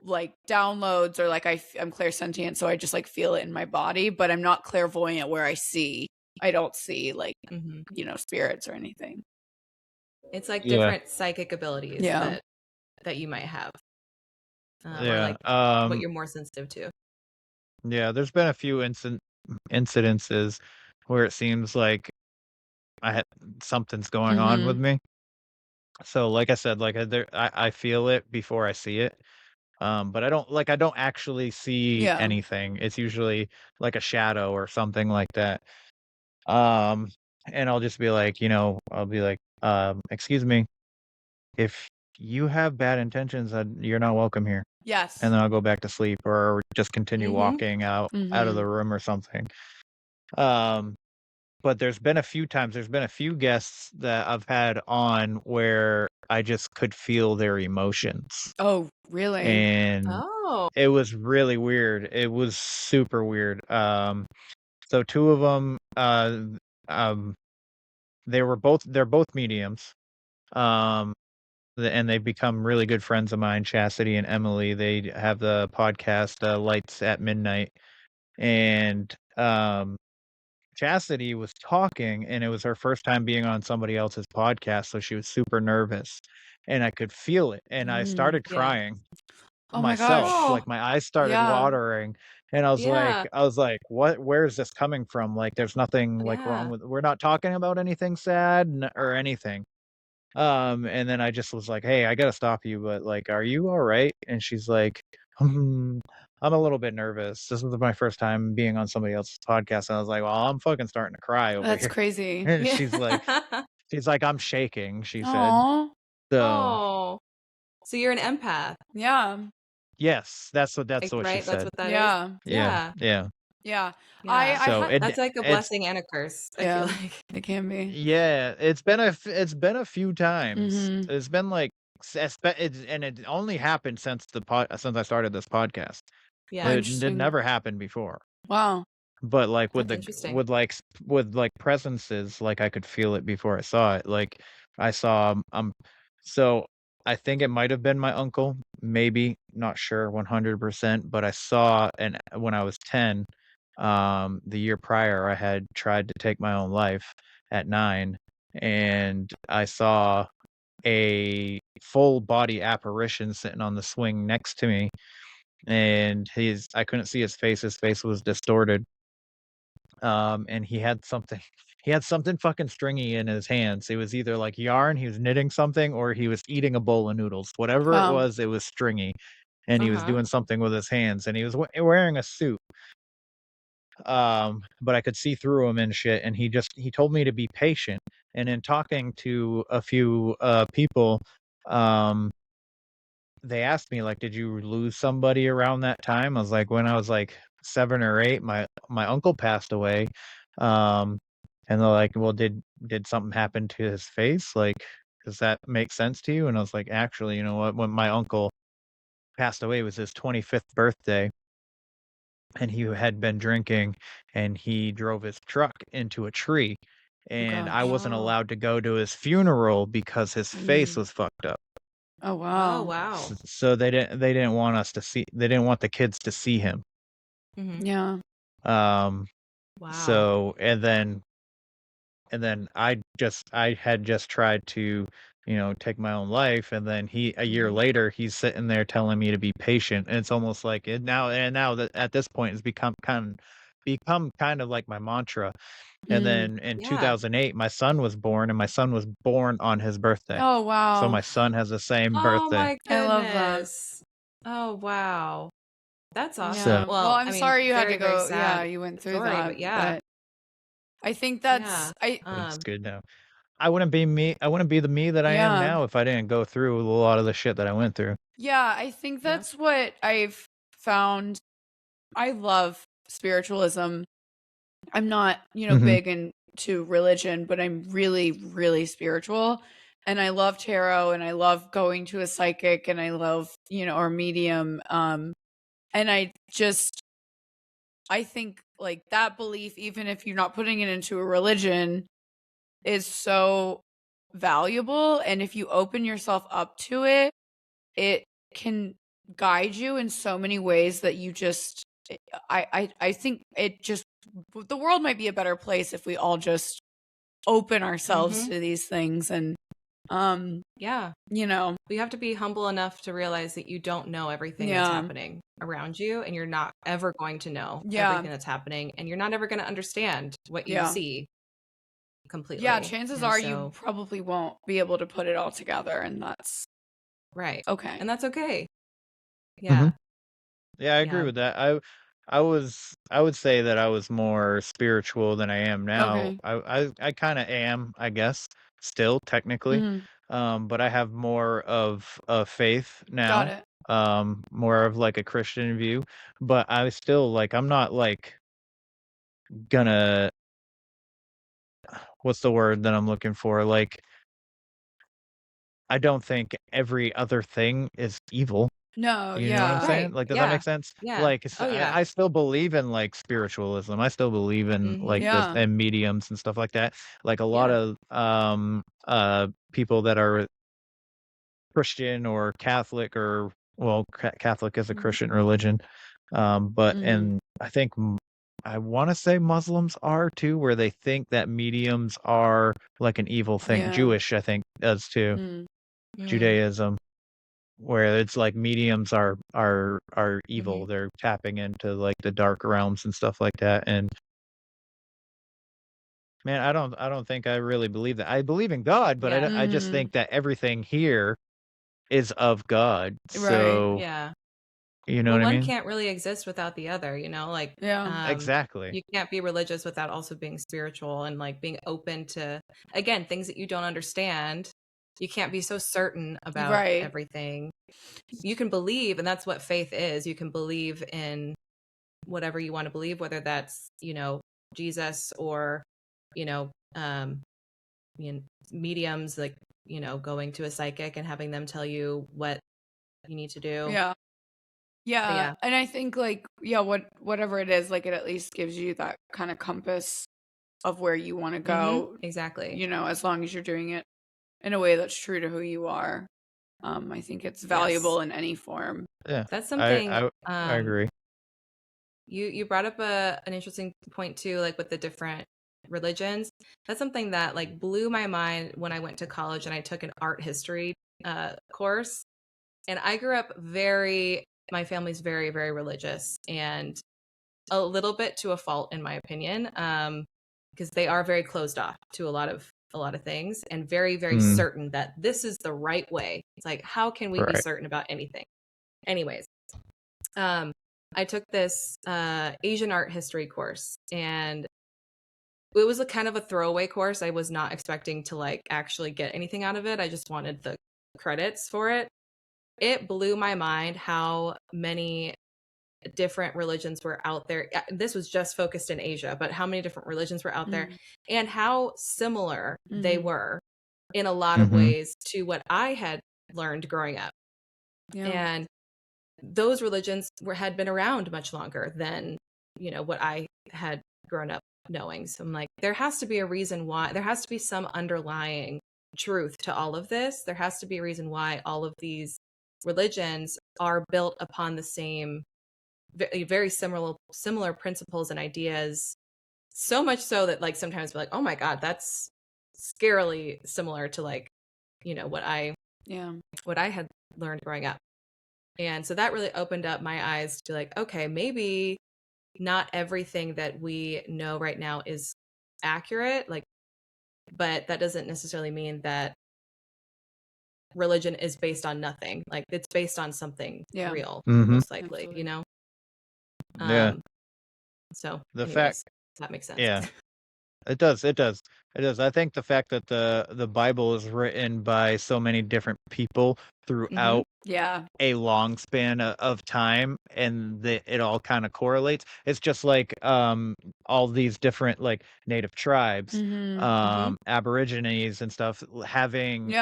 like downloads, or like I'm clairsentient, so I just like feel it in my body, but I'm not clairvoyant where I don't see like spirits or anything. It's like different psychic abilities that you might have. Or like what you're more sensitive to. Yeah, there's been a few incidences where it seems like something's going on with me. So like I said, like I feel it before I see it. But I don't actually see anything. It's usually like a shadow or something like that. And I'll just be like, I'll be like, excuse me, if you have bad intentions, you're not welcome here. Yes. And then I'll go back to sleep or just continue walking out of the room or something. But there's been a few guests that I've had on where I just could feel their emotions. Oh, really? And it was really weird. It was super weird. So 2 of them, they're both mediums. And they've become really good friends of mine, Chastity and Emily. They have the podcast Lights at Midnight. And Chastity was talking, and it was her first time being on somebody else's podcast, so she was super nervous, and I could feel it, and I started crying myself. My gosh. Like my eyes started watering, and I was like, where is this coming from? Like there's nothing like wrong with, we're not talking about anything sad or anything. And then I just was like, hey, I gotta stop you, but like, are you all right? And she's like, I'm a little bit nervous. This was my first time being on somebody else's podcast. And I was like, well, I'm fucking starting to cry over here. That's crazy. And she's like, I'm shaking, she Aww. said. So you're an empath. Yeah. Yes, that's what right? she said. That's what that is. Yeah. That's like a blessing and a curse. I feel like it can be. Yeah, it's been a few times. It's been like, and it only happened since I started this podcast. Yeah, it never happened before. Wow. But like with presences, like I could feel it before I saw it. Like I saw so I think it might have been my uncle, maybe, not sure 100%, but I saw, and when I was 10, the year prior, I had tried to take my own life at 9, and I saw a full body apparition sitting on the swing next to me, and I couldn't see his face. His face was distorted. And he had something fucking stringy in his hands. It was either like yarn, he was knitting something, or he was eating a bowl of noodles. Whatever it was stringy, and he was doing something with his hands, and he was wearing a suit. But I could see through him and shit, and he told me to be patient. And in talking to a few people, they asked me, like, did you lose somebody around that time? I was like, when I was like 7 or 8, my uncle passed away. And they're like, well, did something happen to his face? Like, does that make sense to you? And I was like, actually, you know what? When my uncle passed away, it was his 25th birthday, and he had been drinking, and he drove his truck into a tree, and I gosh. wasn't Oh. allowed to go to his funeral because his face was fucked up. Oh Oh, wow. wow. So they didn't want us to see. They didn't want the kids to see him. Mhm. Yeah. Um. Wow. So and then I had just tried to, take my own life, and then a year later, he's sitting there telling me to be patient, and it's almost like it now. And now that at this point, it's become kind of like my mantra. And then in Yeah. 2008, my son was born, and my son was born on his birthday. Oh So wow. my son has the same Oh birthday. my I love that. goodness. Oh, wow. That's awesome. Yeah. So Well, I'm I mean, sorry you had very, to very go. Yeah, sad you went through story, that. but yeah. But I think Yeah. that's I it's good now. I wouldn't be me. I wouldn't be the me that I am Yeah. now if I didn't go through a lot of the shit that I went through. Yeah, I think that's what I've found. I love spiritualism. I'm not, Mhm. big into religion, but I'm really, really spiritual. And I love tarot, and I love going to a psychic, and I love, or medium. And I think like that belief, even if you're not putting it into a religion, is so valuable. And if you open yourself up to it, it can guide you in so many ways that you just I think it just the world might be a better place if we all just open ourselves Mhm. to these things. And Yeah. we have to be humble enough to realize that you don't know everything that's happening around you, and you're not ever going to know everything that's happening, and you're not ever going to understand what you see completely. Yeah, chances are you probably won't be able to put it all together, and that's right. okay. And that's okay. Yeah. Mhm. Yeah, I agree with that. I would say that I was more spiritual than I am now. Okay. I kind of am, I guess, still technically. But I have more of a faith Got now. it. More of like a Christian view, but I still like I'm not like gonna what's the word that I'm looking for? Like I don't think every other thing is evil. No, You know what I'm yeah. saying? Like, does that make sense? Yeah. Like, Oh, yeah. I still believe in like spiritualism. I still believe in like this Yeah. and mediums and stuff like that. Like a lot Yeah. of people that are Christian or Catholic or well, Catholic is a Christian religion. But and I think I want to say Muslims are too, where they think that mediums are like an evil thing. Yeah. Jewish, I think, does too. Judaism, where it's like mediums are evil. They're tapping into like the dark realms and stuff like that. And man, I don't think I really believe that. I believe in God, but Yeah. I just think that everything here is of God. Right. So Yeah. you know Well, what I one mean? can't really exist without the other, like Exactly. you can't be religious without also being spiritual and like being open to, again, things that you don't understand. You can't be so certain about Right. everything. You can believe, and that's what faith is. You can believe in whatever you want to believe, whether that's, Jesus or, mediums, like, going to a psychic and having them tell you what you need to do. Yeah. Yeah. yeah. And I think like, whatever it is, like it at least gives you that kind of compass of where you want to go. Exactly. As long as you're doing it in a way that's true to who you are. I think it's valuable in any form. Yeah. That's something I agree. You brought up an interesting point too, like with the different religions. That's something that like blew my mind when I went to college and I took an art history course. And I grew up very my family's very, very religious, and a little bit to a fault, in my opinion, because they are very closed off to a lot of things, and very, very certain that this is the right way. It's like, how can we be Right. certain about anything? Anyways, I took this Asian art history course, and it was a kind of a throwaway course. I was not expecting to like actually get anything out of it. I just wanted the credits for it. It blew my mind how many different religions were out there. This was just focused in Asia, but how many different religions were out there, and how similar they were in a lot of ways to what I had learned growing up. Yeah. And those religions had been around much longer than, you know, what I had grown up knowing. So I'm like, there has to be a reason why. There has to be some underlying truth to all of this. There has to be a reason why all of these religions are built upon the same, very similar principles and ideas. So much so that like sometimes we're like, oh my God, that's scarily similar to like, you know, what I had learned growing up. And so that really opened up my eyes to like, okay, maybe not everything that we know right now is accurate, like, but that doesn't necessarily mean that religion is based on nothing. Like, it's based on something real, most likely, Absolutely. you know? Yeah. So The anyways, fact, does that make sense? yeah, it does. It does. It does. I think the fact that the Bible is written by so many different people throughout Yeah. a long span of time, and it all kind of correlates. It's just like all these different like native tribes, Aborigines and stuff having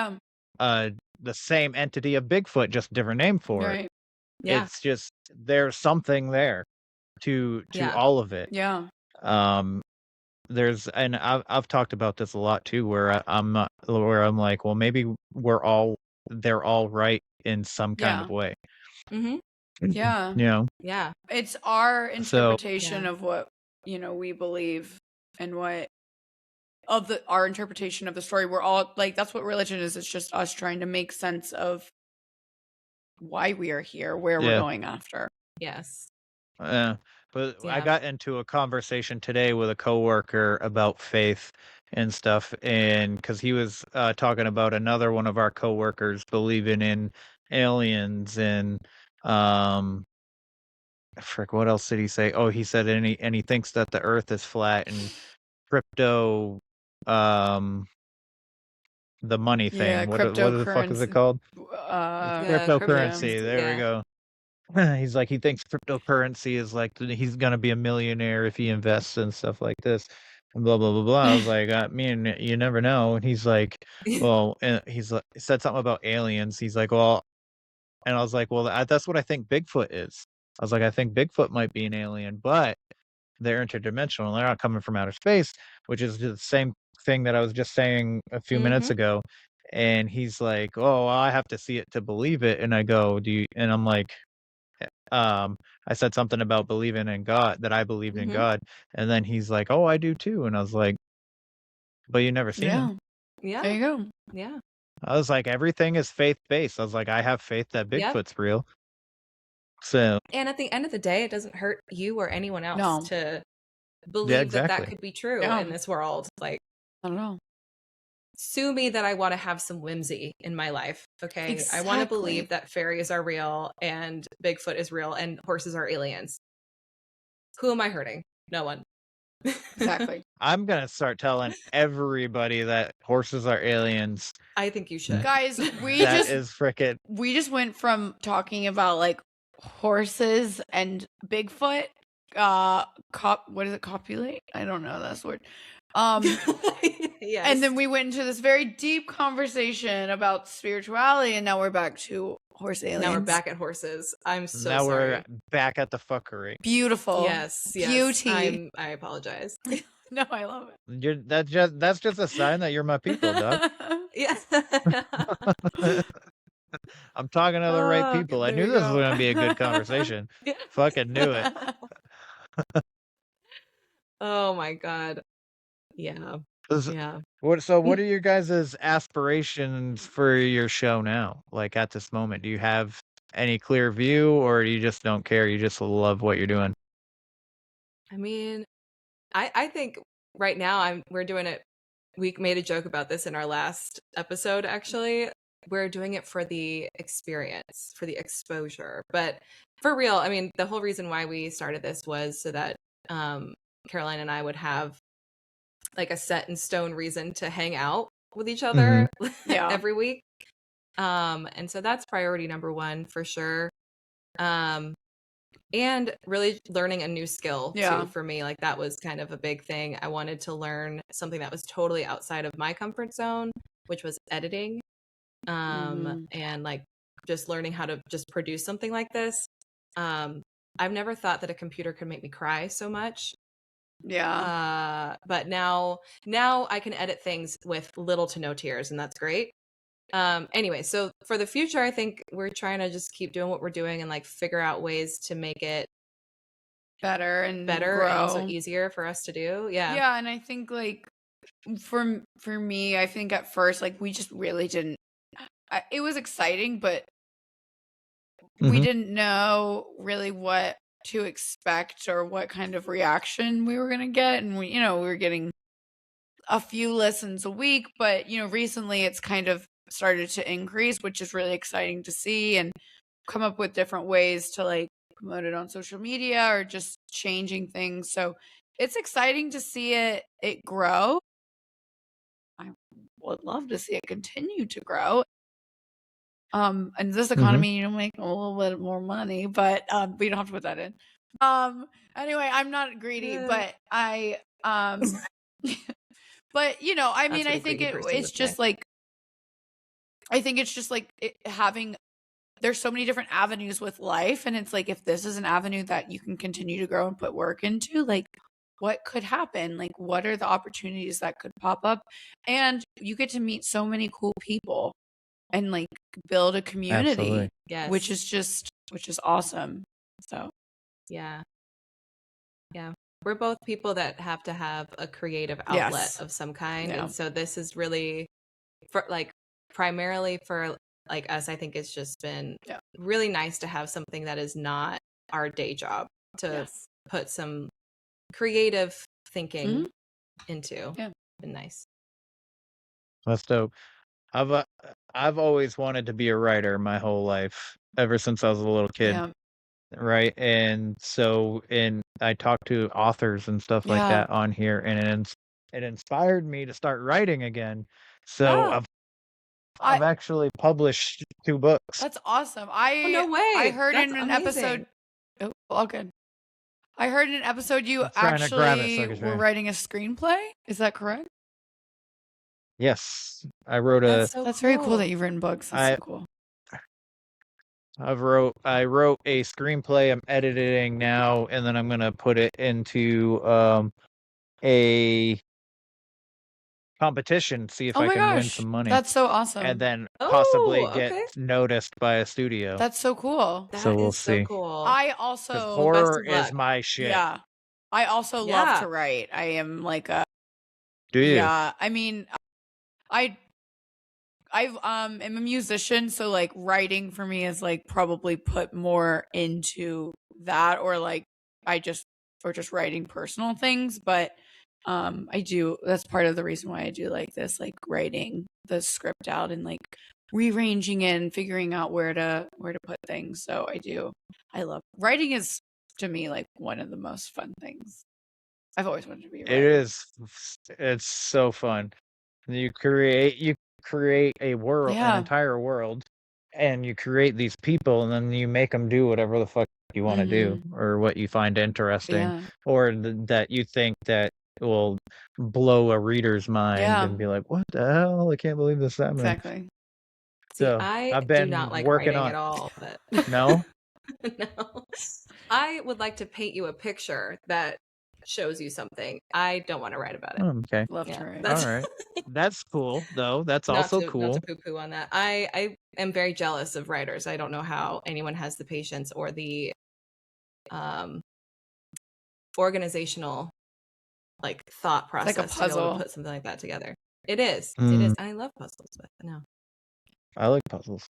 the same entity of Bigfoot, just different name for it. Right. Yeah. It's just there's something there to Yeah. all of it. Yeah. There's, and I've talked about this a lot too, where I'm like, well, maybe they're all right in some kind of way. Yeah. You know? Yeah. It's our So interpretation of what, you know, we believe, and what our interpretation of the story. We're all like, that's what religion is. It's just us trying to make sense of why we are here, where we're going after. Yes. But I got into a conversation today with a coworker about faith and stuff, and because he was talking about another one of our coworkers believing in aliens, and frick, what else did he say? Oh, he said, and he thinks that the Earth is flat, and crypto, the money thing. Yeah, What the fuck is it called? Cryptocurrency. There we go. He's like, he thinks cryptocurrency is like he's gonna be a millionaire if he invests in stuff like this, and blah blah blah blah. I was like, I mean, you never know. And he's like, well, and he's like, said something about aliens. He's like, well, and I was like, well, that's what I think Bigfoot is. I was like, I think Bigfoot might be an alien, but they're interdimensional. They're not coming from outer space, which is the same thing that I was just saying a few minutes ago. And he's like, oh, I have to see it to believe it. And I go, do you? And I'm like, I said something about believing in God, that I believed in God, and then he's like, oh, I do too. And I was like, but you never seen him. Yeah. There you go. Yeah. I was like, everything is faith-based. I was like, I have faith that Bigfoot's real. So, and at the end of the day, it doesn't hurt you or anyone else to believe that could be true in this world. Like, I don't know. Sue me that I want to have some whimsy in my life. Okay. Exactly. I want to believe that fairies are real and Bigfoot is real and horses are aliens. Who am I hurting? No one. Exactly. I'm going to start telling everybody that horses are aliens. I think you should. Guys, we just went from talking about like horses and Bigfoot. What is it? Copulate? I don't know that word. Yes. And then we went into this very deep conversation about spirituality, and now we're back to horse aliens. Now we're back at horses. I'm so now sorry. We're back at the fuckery. Beautiful. Yes. Beauty. I apologize. No, I love it. That's just a sign that you're my people, dog. Yes. I'm talking to the right people. I knew this was going to be a good conversation. Fucking knew it. Oh my God. Yeah. Yeah. What are your guys' aspirations for your show now? Like at this moment, do you have any clear view, or you just don't care? You just love what you're doing? I mean, I think right now we're doing it. We made a joke about this in our last episode, actually. We're doing it for the experience, for the exposure. But for real, I mean, the whole reason why we started this was so that Caroline and I would have like a set in stone reason to hang out with each other Yeah. every week. And so that's priority number one for sure. And really learning a new skill too for me. Like that was kind of a big thing. I wanted to learn something that was totally outside of my comfort zone, which was editing. And like just learning how to just produce something like this. I've never thought that a computer could make me cry so much. Yeah. But now I can edit things with little to no tears, and that's great. Anyway, so for the future, I think we're trying to just keep doing what we're doing and like figure out ways to make it better and also easier for us to do. Yeah, and I think like for me, I think at first like we just really didn't. It was exciting, but we didn't know really what to expect or what kind of reaction we were gonna get, and we were getting a few listens a week, but recently it's kind of started to increase, which is really exciting to see, and come up with different ways to like promote it on social media or just changing things. So it's exciting to see it grow. I would love to see it continue to grow. In this economy, you make a little bit more money, but we don't have to put that in. Anyway, I'm not greedy, but I but I mean, I think it's just like having, there's so many different avenues with life, and it's like if this is an avenue that you can continue to grow and put work into, like what could happen? Like what are the opportunities that could pop up? And you get to meet so many cool people and like build a community. Yes. which is awesome. So yeah. We're both people that have to have a creative outlet of some kind. And so this is really for like primarily for like us, I think it's just been really nice to have something that is not our day job to put some creative thinking into. Been nice. That's dope. I've always wanted to be a writer my whole life, ever since I was a little kid. Right. And so, I talked to authors and stuff like that on here, and it inspired me to start writing again. So I've actually published 2 books. That's awesome. no way. I heard That's in an amazing. episode. Oh, all good. I heard in an episode you trying to grab it so I actually can were share. writing a screenplay. Is that correct? Yes, I wrote That's very cool that you've written books. That's so cool. I wrote a screenplay. I'm editing now, and then I'm gonna put it into a competition, see if Oh I my can win gosh, some money, that's so awesome. and then possibly Oh, get okay. noticed by a studio. That's so cool. So we'll is so see. cool. I 'Cause also horror best of is luck. my shit. yeah. I also love to write. I am like a Do you? yeah. I mean, I am a musician, so like writing for me is like probably put more into that, or like just writing personal things. But I do, that's part of the reason why I do like this, like writing the script out and like rearranging it and figuring out where to put things. So I love writing. Is to me like one of the most fun things. I've always wanted to be a writer. It is. It's so fun. You create a world, an entire world, and you create these people, and then you make them do whatever the fuck you want to do, or what you find interesting, or that you think that will blow a reader's mind and be like, "What the hell? I can't believe this happened." Exactly. So I I've been do not like working writing on at all. But no. No. I would like to paint you a picture that shows you something. I don't want to write about it. Okay. Love to write. All right. That's cool, though. That's also cool. Not to poo-poo on that. I am very jealous of writers. I don't know how anyone has the patience or the organizational like thought process like a to be able puzzle. to put something like that together. It is. It is. I love puzzles, but no. I like puzzles.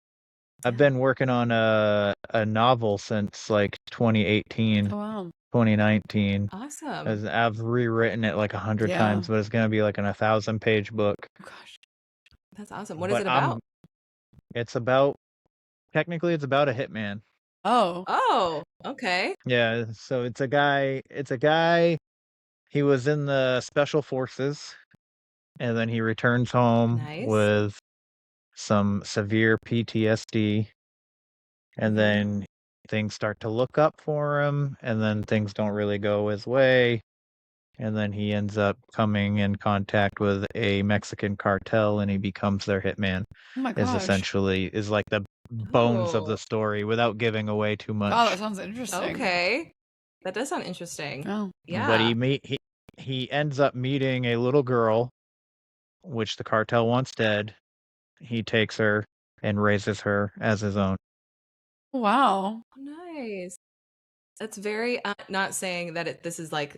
I've been working on a novel since like 2018, Oh wow. 2019. Awesome. I've rewritten it like 100 Yeah. times, but it's gonna be like an 1,000-page book. Oh gosh. That's awesome. What is But it about? it's technically it's about a hitman. Oh. Oh, okay. Yeah, so it's a guy, he was in the special forces, and then he returns home Nice. with some severe PTSD, and Okay. then things start to look up for him, and then things don't really go his way, and then he ends up coming in contact with a Mexican cartel, and he becomes their hitman. Oh my Is gosh. essentially is like the bones of Oh, the story without giving away too God, much. that sounds interesting. okay. That does sound interesting. Oh. But Yeah. he ends up meeting a little girl, which the cartel wants dead. He takes her and raises her as his own. Wow. Nice. That's very not saying that this is like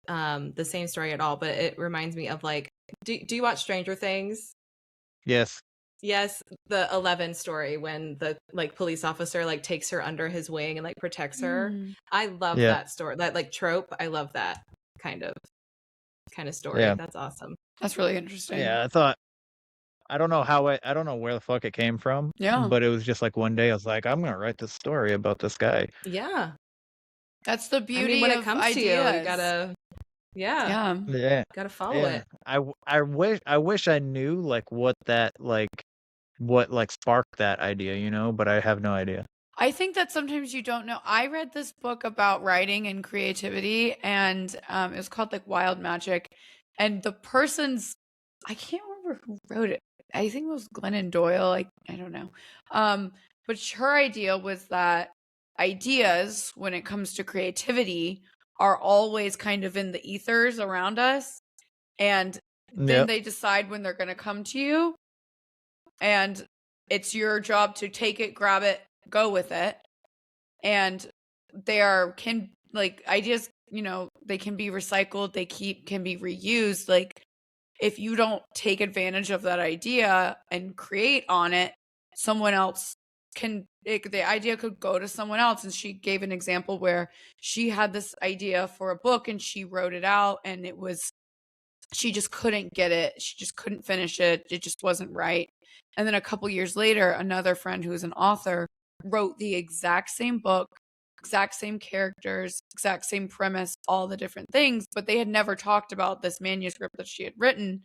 the same story at all, but it reminds me of like do you watch Stranger Things? Yes. Yes, the 11 story when the like police officer like takes her under his wing and like protects her. Mm. I love Yeah. that story. That like trope. I love that kind of story. Yeah. That's awesome. That's really interesting. Yeah, I don't know I don't know where the fuck it came from. Yeah. But it was just like one day I was like, I'm gonna write this story about this guy. Yeah. That's the I beauty mean, when it of comes to ideas. you gotta Yeah. Yeah. gotta follow Yeah. it. I wish I knew like what sparked that idea, you know, but I have no idea. I think that sometimes you don't know. I read this book about writing and creativity, and it was called like Wild Magic. And the person's, I can't remember who wrote it. I think it was Glennon Doyle. I don't know. But her idea was that ideas, when it comes to creativity, are always kind of in the ethers around us, and then Yep. they decide when they're going to come to you, and it's your job to take it, grab it, go with it. And ideas, they can be recycled, can be reused. Like if you don't take advantage of that idea and create on it, someone else the idea could go to someone else. And she gave an example where she had this idea for a book and she wrote it out, and she just couldn't get it. She just couldn't finish it. It just wasn't right. And then a couple years later, another friend who is an author wrote the exact same book, exact same characters, exact same premise, all the different things, but they had never talked about this manuscript that she had written.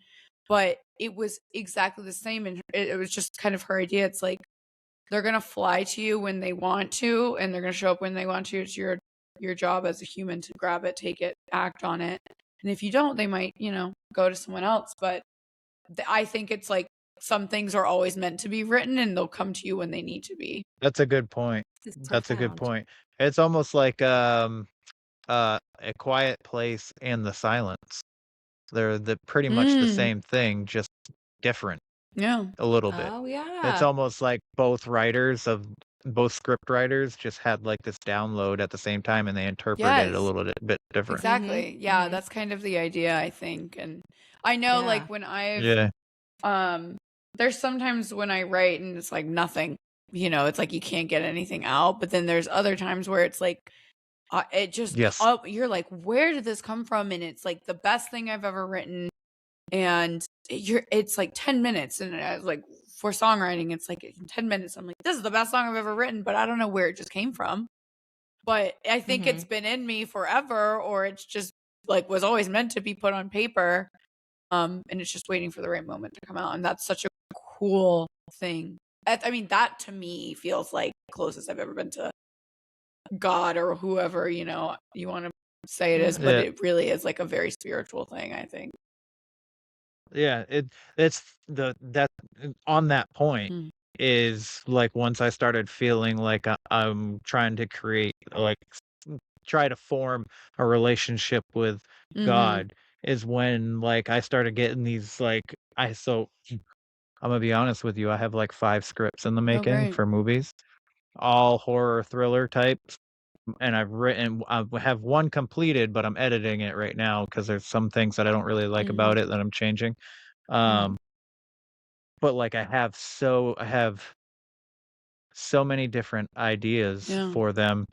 But it was exactly the same, and it was just kind of her idea. It's like they're going to fly to you when they want to, and they're going to show up when they want to. It's your job as a human to grab it, take it, act on it. And if you don't, they might, go to someone else. But I think it's like some things are always meant to be written, and they'll come to you when they need to be. That's a good point. It's That's a good profound. point. It's almost like A Quiet Place and The Silence. They're pretty much the same thing, just different Yeah. a little bit. Oh It's yeah. almost like both script writers just had like this download at the same time, and they interpreted it a Yes. little bit different. Exactly. Yeah, Mhm. that's kind of the idea, I think. And I know Yeah. like when I've Yeah. there's sometimes when I write and it's like nothing, it's like you can't get anything out, but then there's other times where it's like it just Yes. you're like, where did this come from? And it's like the best thing I've ever written. And it's like 10 minutes, and I was like, for songwriting, it's like 10 minutes. I'm like, this is the best song I've ever written, but I don't know where it just came from. But I think it's been in me forever, or it's just like was always meant to be put on paper. And it's just waiting for the right moment to come out. And that's such a cool thing. I mean, that to me feels like the closest I've ever been to God or whoever, you want to say it is, but Yeah. it really is like a very spiritual thing, I think. Yeah, it's that on that point Mm. is like once I started feeling like I'm trying to create try to form a relationship with Mhm. God is when like I started getting these I'm gonna be honest with you, I have like 5 scripts in the Oh, making great. for movies, all horror thriller types, and I have one completed, but I'm editing it right now because there's some things that I don't really like about Mhm. it that I'm changing. Mhm. Um, but like I have so many different ideas Yeah. for them.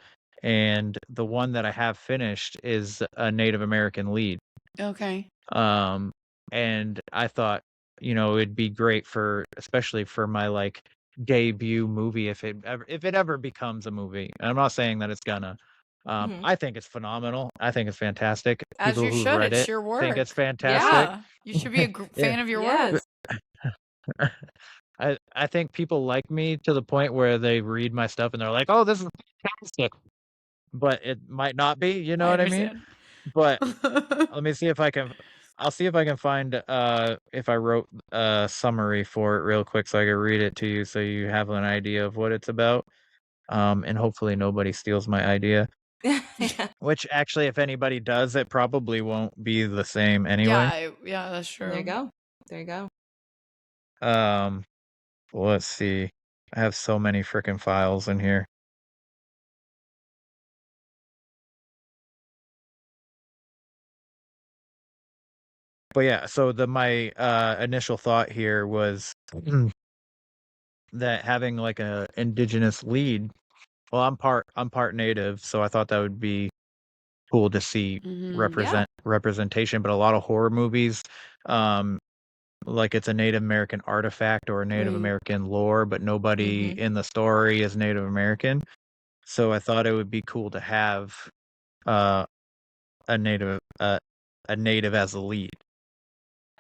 And the one that I have finished is a Native American lead. Okay. And I thought, it'd be great especially for my like debut movie if it ever becomes a movie. And I'm not saying that it's gonna. Mhm. I think it's phenomenal. I think it's fantastic. As People you who've should. read It's it your think work. it's fantastic. Yeah. You should be a Yeah. fan of your work. Yes. I think people like me to the point where they read my stuff and they're like, "Oh, this is fantastic," but it might not be. You know I what I mean? understand. But let me see if I can. I'll see if I can find if I wrote a summary for it real quick so I can read it to you so you have an idea of what it's about. And hopefully nobody steals my idea. Yeah. Which actually, if anybody does, it probably won't be the same anyway. Yeah, that's true. There you go. There you go. Let's see. I have so many freaking files in here. But yeah, so my initial thought here was that having like a indigenous lead. Well, I'm part native, so I thought that would be cool to see Yeah. representation. But a lot of horror movies, um, like it's a Native American artifact or a Native Right. American lore, but nobody Mhm. in the story is Native American. So I thought it would be cool to have uh, a native as a lead.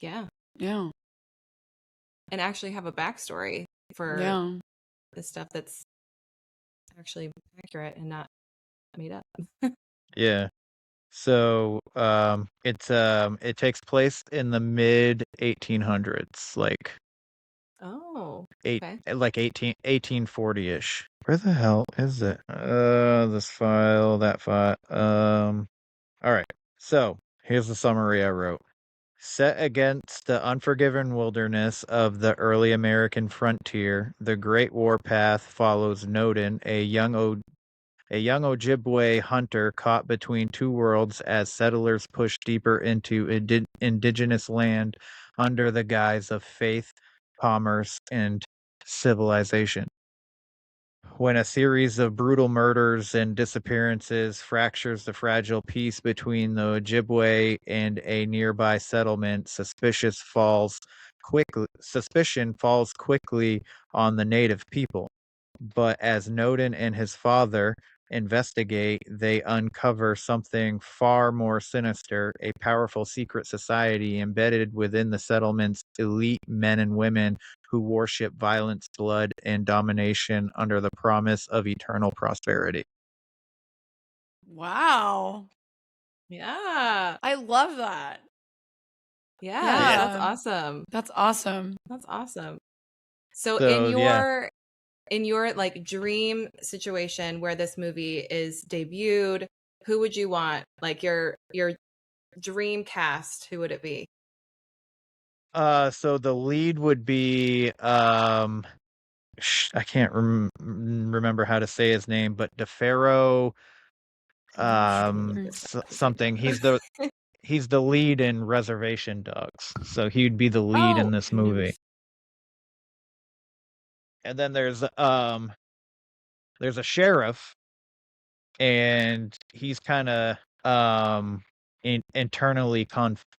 Yeah. Yeah. And actually have a backstory for Yeah. the stuff that's actually accurate and not made up. Yeah. So it takes place in the mid 1800s, like Oh. eight Okay. like 1840ish. Where the hell is it? This file, that file. All right. So here's the summary I wrote. Set against the unforgiving wilderness of the early American frontier, the Great Warpath follows Noden, a young Ojibwe hunter caught between two worlds as settlers push deeper into indigenous land under the guise of faith, commerce, and civilization. When a series of brutal murders and disappearances fractures the fragile peace between the Ojibwe and a nearby settlement, suspicion falls quickly on the native people. But as Noden and his father investigate, they uncover something far more sinister, a powerful secret society embedded within the settlement's elite men and women who worship violence, blood, and domination under the promise of eternal prosperity. Wow. Yeah. I love that. Yeah. Yeah. That's awesome. That's awesome. That's awesome. So So, yeah. in your like dream situation where this movie is debuted, who would you want? Like your dream cast, who would it be? So the lead would be I can't remember how to say his name, but DeFaro something. He's the lead in Reservation Dogs. So he'd be the lead in Oh, this I never movie. And then there's a sheriff, and he's kind of internally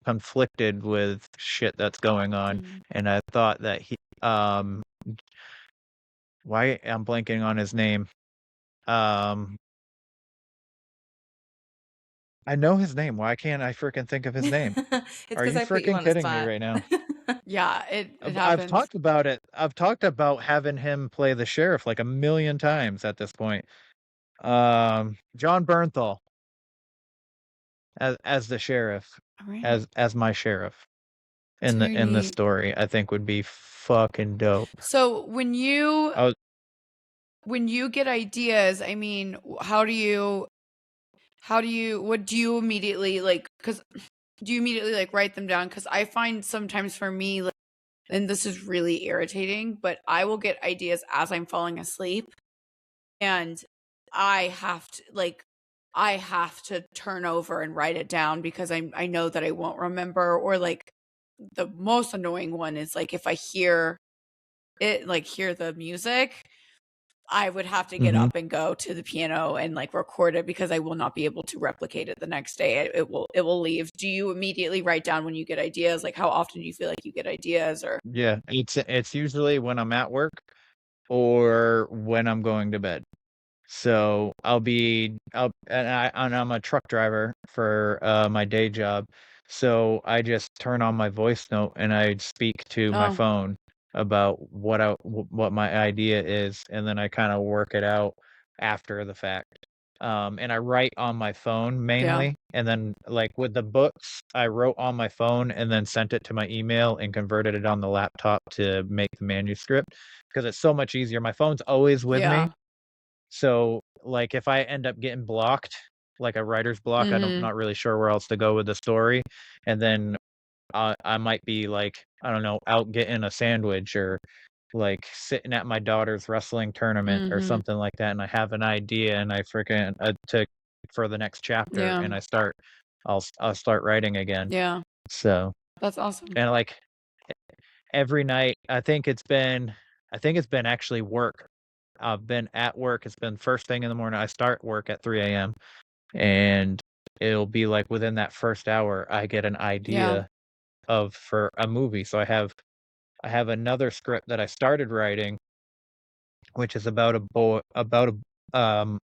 conflicted with shit that's going on. And I thought that why I'm blanking on his name. I know his name. Why can't I freaking think of his name? It's Are because you I put you freaking on the kidding me spot. right now? Yeah, it I've happens. talked about it. I've talked about having him play the sheriff like a million times at this point. John Bernthal as the sheriff, All right. as my sheriff That's very in this neat. story, I think would be fucking dope. So when you I get ideas, I mean, what do you immediately like, cuz do you immediately like write them down? Cuz I find sometimes for me, like, and this is really irritating, but I will get ideas as I'm falling asleep, and I have to turn over and write it down because I know that I won't remember. Or like the most annoying one is like if I hear the music, I would have to get up and go to the piano and like record it because I will not be able to replicate it the next day. It will leave. Do you immediately write down when you get ideas? Like how often do you feel like you get ideas or Yeah, it's usually when I'm at work or when I'm going to bed. So and I'm a truck driver for my day job. So I just turn on my voice note and I speak to my Oh. phone about what my idea is, and then I kind of work it out after the fact. And I write on my phone mainly, and then like with the books, I wrote on my phone and then sent it to my email and converted it on the laptop to make the manuscript because it's so much easier. My phone's always with me. So, like, if I end up getting blocked, like a writer's block, I'm not really sure where else to go with the story. And then I might be like, I don't know, out getting a sandwich or like sitting at my daughter's wrestling tournament or something like that. And I have an idea and I freaking for the next chapter and I'll start writing again. Yeah. So That's awesome. and like every night, I think it's been actually work. I've been at work. It's been first thing in the morning. I start work at 3 a.m. and it'll be like within that first hour, I get an idea for a movie. So I have another script that I started writing, which is about a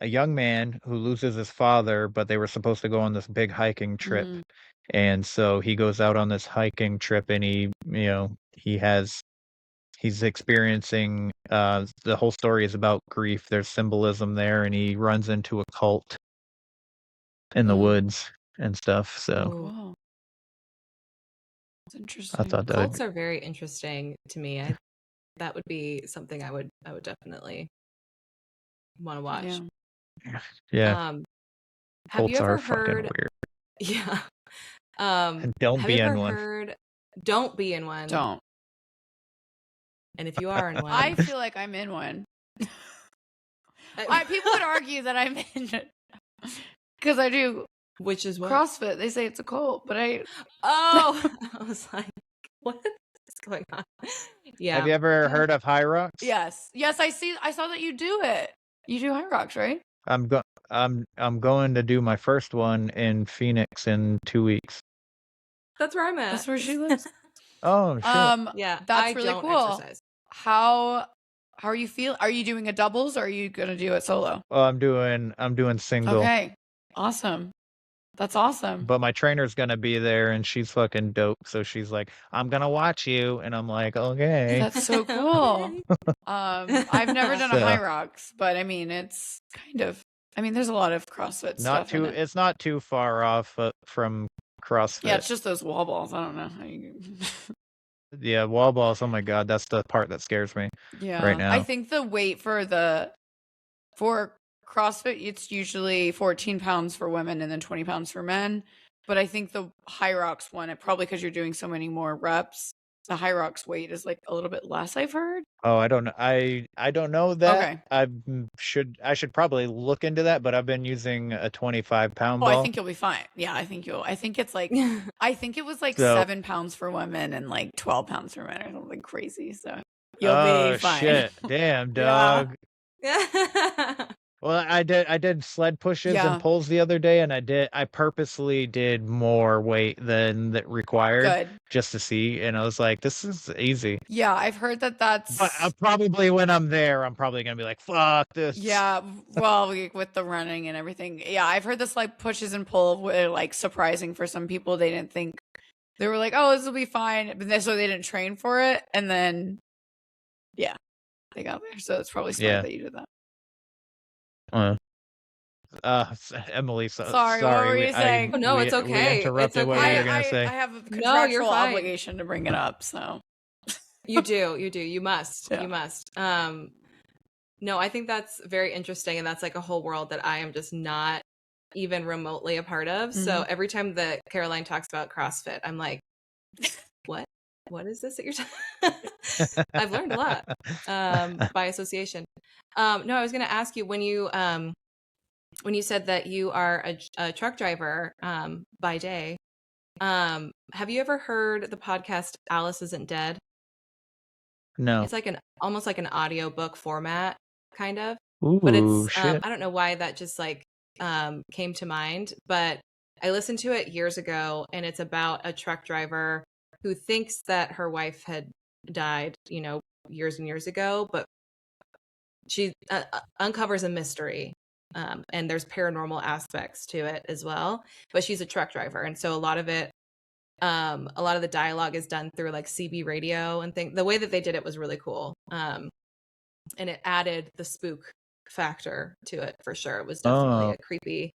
young man who loses his father, but they were supposed to go on this big hiking trip. And so he goes out on this hiking trip and he's experiencing the whole story is about grief. There's symbolism there, and he runs into a cult in the woods and stuff. So Cool. That's I interesting. thought that Cults are very interesting to me. That would be something I would definitely want to watch. yeah, Have you cults ever are fucking heard? weird. Yeah. Don't have be you ever in one. heard? Don't be in one. Don't. And if you are in one, I feel like I'm in one. People would argue that I'm in it because I do which is what? CrossFit. They say it's a cult, but I was like, what is going on? Yeah. Have you ever heard of High Rocks? Yes. I saw that you do it. You do High Rocks, right? I'm going to do my first one in Phoenix in 2 weeks. That's where I'm at. That's where she lives. Oh shit. Yeah, that's I really don't cool. exercise. How are you feel? Are you doing a doubles or are you gonna do it solo? Oh, I'm doing single. Okay. Awesome. That's awesome. But my trainer's gonna be there and she's fucking dope. So she's like, I'm gonna watch you. And I'm like, okay. That's so cool. I've never done a High Rocks, but I mean it's kind of there's a lot of CrossFit stuff in it. It's not too far off from CrossFit. Yeah, it's just those wall balls. I don't know how you Yeah, wall balls. Oh my god, that's the part that scares me. Right now. I think the weight for CrossFit, it's usually 14 pounds for women and then 20 pounds for men. But I think the High Rocks one, probably because you're doing so many more reps, the High Rocks weight is like a little bit less, I've heard. Oh, I don't know. I don't know that. Okay. I should probably look into that, but I've been using a 25-pound ball. I think you'll be fine. Yeah, I think it's like I think it was like 7 pounds for women and like 12 pounds for men or something crazy. So you'll be fine. Shit. Damn, dog. Well, I did sled pushes and pulls the other day, and I purposely did more weight than that required just to see, and I was like, this is easy. Yeah, I've heard that's. But probably when I'm there, I'm probably gonna be like, fuck this. Yeah, well, with the running and everything. Yeah, I've heard this like pushes and pull were like surprising for some people. They didn't think they were like, oh, this will be fine, but so they didn't train for it, and then they got there. So it's probably smart that you did that. Emily, sorry. What were you saying? No, it's okay. We interrupted what you were gonna say. I have a contractual obligation to bring it up, so you do. You must. You must. No, I think that's very interesting, and that's like a whole world that I am just not even remotely a part of. So every time that Caroline talks about CrossFit, I'm like, what? What is this that you're talking? I've learned a lot by association. No, I was going to ask you when you said that you are a truck driver by day. Have you ever heard the podcast Alice Isn't Dead? No. It's like almost like an audiobook format, kind of. Ooh, But it's shit. I don't know why that just like came to mind, but I listened to it years ago, and it's about a truck driver who thinks that her wife had died, years and years ago, but she uncovers a mystery. And there's paranormal aspects to it as well, but she's a truck driver, and so a lot of the dialogue is done through like CB radio and things. The way that they did it was really cool, and it added the spook factor to it for sure. It was definitely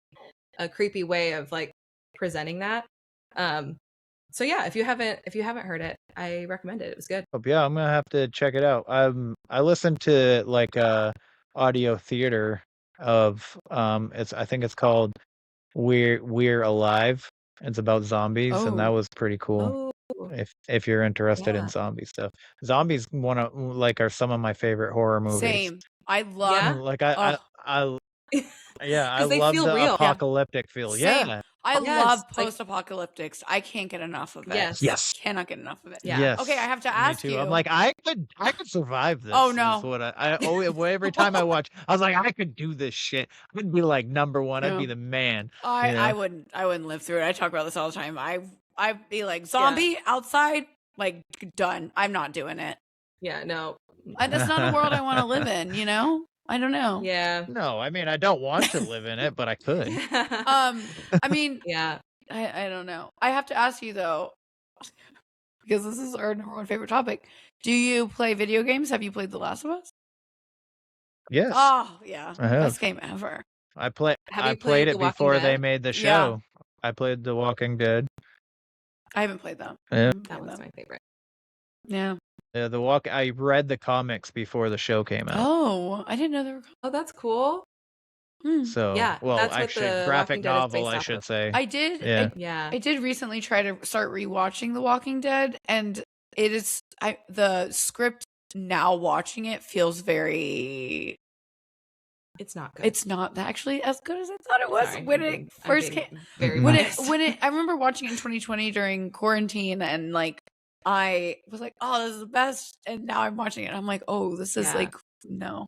a creepy way of like presenting that. So yeah, if you haven't heard it, I recommend it. It was good. Yeah, I'm gonna have to check it out. I listened to like audio theater of I think it's called We're Alive. It's about zombies, and that Oh. was pretty cool. Oh, If you're interested in yeah. zombie stuff. Zombies are some of my favorite horror movies. Same. I love. Yeah? Like Oh. I yeah, I 'Cause they love feel the real. apocalyptic feel. Same. Yeah. I Yes, love like- post-apocalyptics. I can't get enough of it. Yes. Yes. Cannot get enough of it. Yeah. Yes. Okay, I have to Me ask too. you. I'm like, I could survive this. Oh, no. Is what every time I watch, I was like, I could do this shit. I'd be like number one. I'd be Yeah. the man. I wouldn't live through it. I talk about this all the time. I'd be like, zombie outside, like, done. I'm not doing it. Yeah, no. That's not a world I want to live in, you know? I don't know. Yeah. No, I mean, I don't want to live in it, but I could. I mean, yeah. I don't know. I have to ask you though, because this is our number one favorite topic. Do you play video games? Have you played The Last of Us? Yes. Oh yeah, I have. best game ever. I Have you played played it The Walking before they Dead? made the Yeah. show. I played The Walking Dead. I haven't played that. Yeah. I haven't That played one's my favorite. Yeah. Yeah, I read the comics before the show came out. Oh, I didn't know there were. Oh, that's cool. So, Yeah, well, that's what actually, The graphic Walking Dead is novel, based I off should of. say. I did. Yeah. Yeah. I did recently try to start rewatching The Walking Dead, and it is the script now watching it feels very. It's not good. It's not actually as good as I thought it was Sorry, when I'm it being first came. very When biased. I remember watching it in 2020 during quarantine, and like I was like, oh, this is the best, and now I'm watching it, and I'm like, oh, this is Yeah. like no.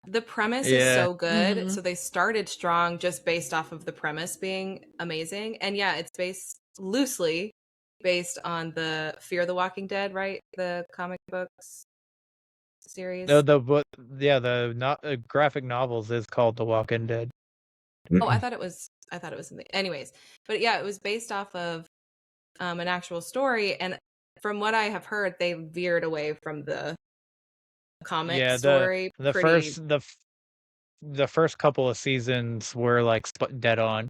The premise Yeah. is so good. Mhm. So they started strong just based off of the premise being amazing. And yeah, it's loosely based on the Fear the Walking Dead, right? The comic books series. No, the graphic novels is called The Walking Dead. Oh, I thought it was something. Anyways, but yeah, it was based off of an actual story, and from what I have heard, they veered away from the comic story. The first couple of seasons were like dead on.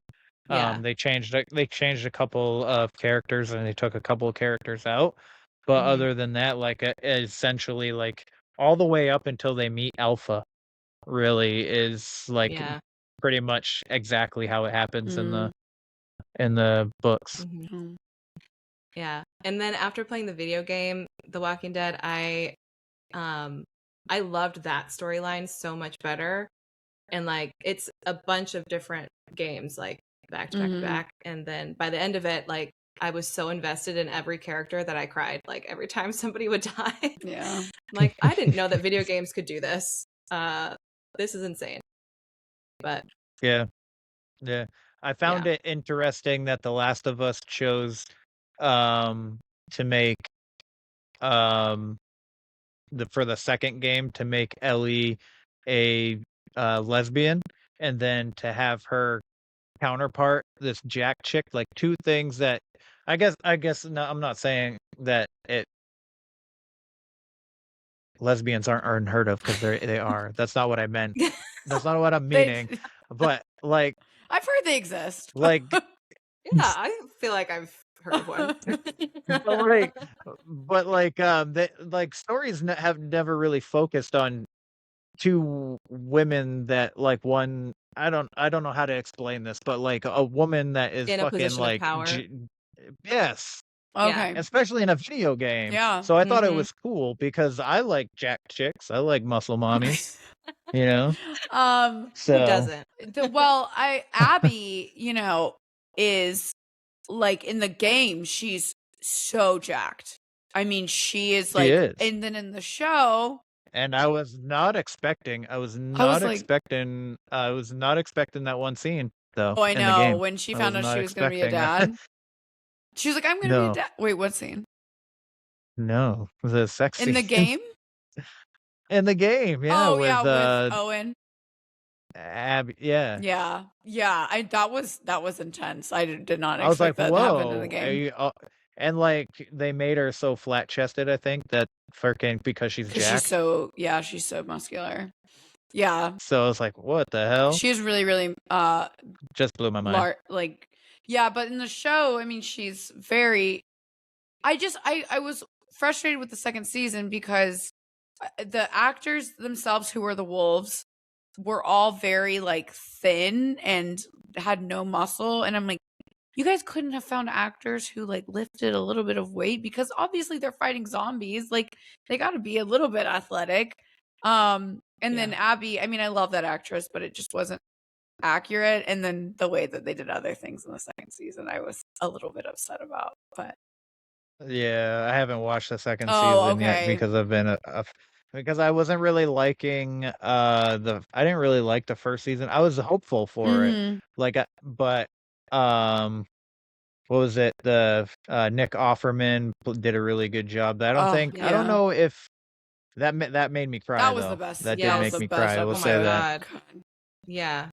Yeah. They changed a couple of characters, and they took a couple of characters out. But Mhm. other than that, like essentially, like all the way up until they meet Alpha, really is like Yeah. pretty much exactly how it happens in Mm. the books. Mhm. Mm. Yeah. And then after playing the video game, The Walking Dead, I loved that storyline so much better. And like it's a bunch of different games, like back to back to Mhm. back. And then by the end of it, like I was so invested in every character that I cried like every time somebody would die. Yeah. I'm like, I didn't know that video games could do this. This is insane. But Yeah. Yeah. I found it interesting that The Last of Us chose to make for the second game to make Ellie a lesbian, and then to have her counterpart, this Jack chick, like two things that I guess no, I'm not saying that lesbians aren't unheard of, because they are. That's not what I meant. That's not what I'm meaning. But like I've heard they exist. like yeah, I feel like I've heard of one. but like stories have never really focused on two women that like one. I don't know how to explain this, but like a woman that is In a fucking position of like power. yes, Okay. especially in a video game. Yeah. So I thought it Mhm. was cool because I like jack chicks. I like muscle mommies. You know. So Who doesn't? Well, Abby, is like in the game, she's so jacked. I mean, she is She like, is. and then in the show, And I was not expecting that one scene though oh, I in the know, game. when she I found was out not she was going to be a expecting that. dad. She was like, I'm going to be a No. dad. Wait, what scene? No, the sex In the scene. game? In the game, yeah, Oh, with yeah, with Owen. Abby, yeah. Yeah. Yeah, that was intense. I did not I was like, expect that to happen in the whoa. game. And like they made her so flat chested, I think, that because she's Because Jack. she's so muscular. Yeah. So I was like, what the hell? She is really, really Just blew my mind. yeah, but in the show, I mean, she's very I was frustrated with the second season because the actors themselves who were the wolves were all very like thin and had no muscle, and I'm like, you guys couldn't have found actors who like lifted a little bit of weight, because obviously they're fighting zombies, like they got to be a little bit athletic. And then Abby, I mean, I love that actress, but it just wasn't accurate. And then the way that they did other things in the second season, I was a little bit upset about. But Yeah, I haven't watched the second Oh, season yet okay. because I've been because I wasn't really liking I didn't really like the first season. I was hopeful for it. Mhm. Like what was it? The Nick Offerman did a really good job. I don't Oh, I don't yeah. know if that made me cry That was though. the best. That Yeah, did that was make the me best cry. I will episode. say Oh my that. God. Yeah.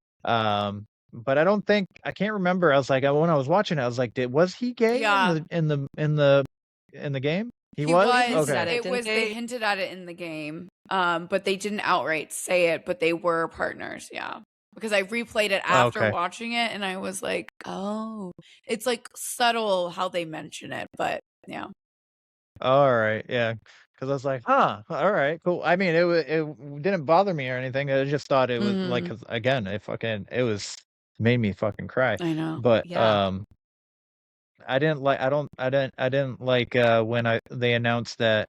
But I don't think I can't remember. I was like when I was watching it, I was like, was he gay Yeah. in the game? He He was? was. Okay. It didn't was. They they? hinted at it in the game, but they didn't outright say it. But they were partners. Yeah, because I replayed it after Okay. watching it, and I was like, oh, it's like subtle how they mention it, but yeah. All right. Yeah. Because I was like, huh. All right. Cool. I mean, it didn't bother me or anything. I just thought it was like, Mhm. 'cause again, it made me fucking cry. I know. But Yeah. I didn't like when they announced that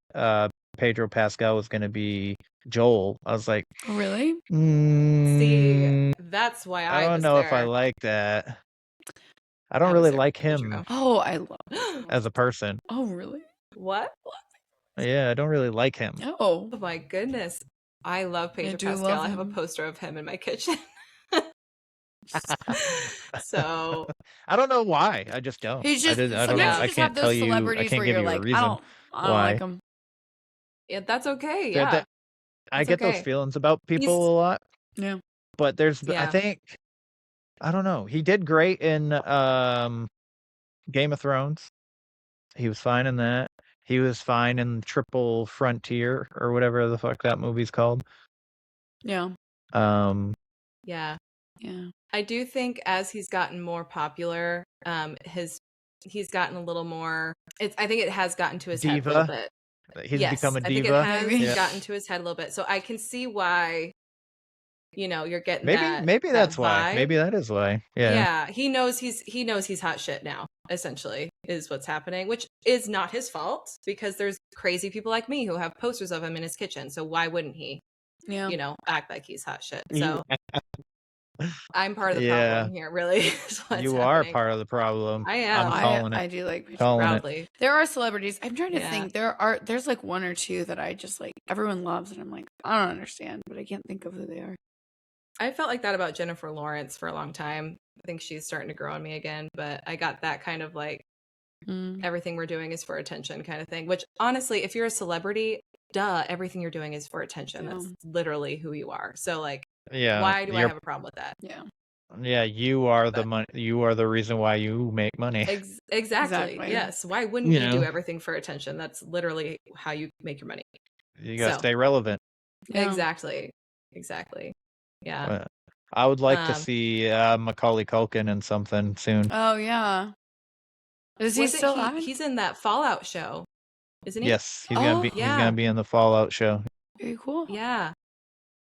Pedro Pascal was going to be Joel. I was like, Oh, really? See, that's why I I don't was know if I there. like that. I don't I was really there like for Pedro. him Oh, I love. as a person. Oh, really? What? Yeah, I don't really like him. Oh, Oh my goodness. I love Pedro do Pascal. love I have a him. poster of him in my kitchen. So I don't know why. I just don't. he's just. I don't know. Sometimes you I just can't have tell those you. I celebrities can't where give you're you a like, reason I don't why. like them. yeah, that's okay. That- Yeah. that- I That's get those okay. feelings about He's people a lot, Yeah. but I yeah. think I don't know. He did great in Game of Thrones. He was fine in that. He was fine in Triple Frontier or whatever the fuck that movie's called. Yeah. Um, Yeah. Yeah. I do think as he's gotten more popular, he's gotten a little more. I think it has gotten to his head a little diva. bit. He's Yes, become a I think it diva. has Maybe. Yeah. gotten to his head a little bit. So I can see why, you're getting Maybe that that's why. vibe. Maybe that is why. Yeah. Yeah, he knows he's hot shit now, essentially, is what's happening, which is not his fault because there's crazy people like me who have posters of him in his kitchen. So why wouldn't he, Yeah. act like he's hot shit? So I'm part of the Yeah. problem here, really. is what's You are happening. part of the problem. I am. I'm calling I it. do like Pedro. Calling it. Proudly. There are celebrities. I'm trying to Yeah. think. There's like one or two that I just like everyone loves, and I'm like, I don't understand, but I can't think of who they are. I felt like that about Jennifer Lawrence for a long time. I think she's starting to grow on me again, but I got that kind of like everything we're doing is for attention kind of thing, which honestly, if you're a celebrity, everything you're doing is for attention. Yeah. That's literally who you are. So like, Yeah. why do I have a problem with that? Yeah. Yeah, you are the money. You are the reason why you make money. Exactly. Exactly. Yes. Why wouldn't You you do know. everything for attention? That's literally how you make your money. You gotta So- stay relevant. Yeah. Exactly. Yeah. I would like to Um, see Macaulay Culkin in something soon. Oh yeah. Is he Wasn't still on? He's in that Fallout show, isn't he? Yes, he's gonna be. yeah. He's gonna be in the Fallout show. Very cool. Yeah.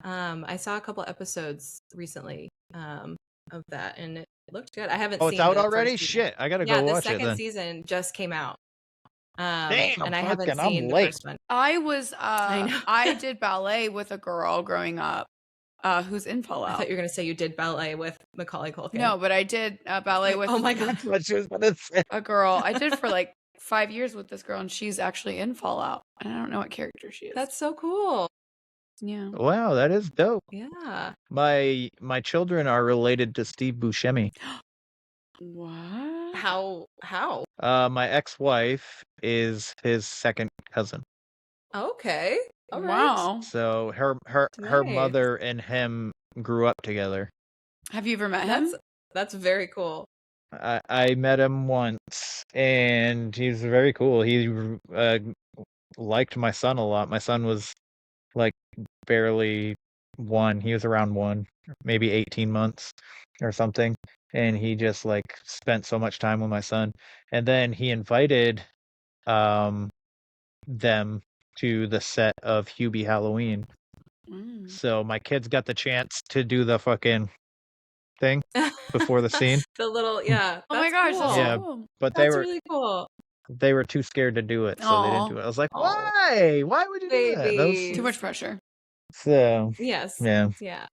I saw a couple episodes recently of that, and it looked good. I haven't Oh, seen it's out the first already. season. Shit, I gotta Yeah, go the watch it second then. season just came out. Damn, and I haven't fucking, I'm seen the late. first one. I was I know. I did ballet with a girl growing up who's in I Fallout. thought you were gonna say you did ballet with Macaulay Culkin. No, but I did ballet with Oh my god. That's what she was gonna say. a girl. I did for like 5 years with this girl, and she's actually in Fallout. And I don't know what character she is. That's so cool. yeah. Wow, that is dope. Yeah. My children are related to Steve Buscemi. What? How? My ex-wife is his second cousin. Okay. All right. Wow. So her Nice. mother and him grew up together. Have you ever met him? That's very cool. I met him once, and he's very cool. He liked my son a lot. My son was like barely 1. He was around 1, maybe 18 months or something. And he just like spent so much time with my son. And then he invited them to the set of Hubie Halloween. Mm. So my kids got the chance to do the fucking thing before the scene. The little, yeah. Oh my gosh, that's Yeah. so cool. But That's really cool. they were too scared to do it, so they didn't do it. I was like, Aw. why? Why would you do that? That was Babies. Too much pressure. so Yes. yeah. Yeah.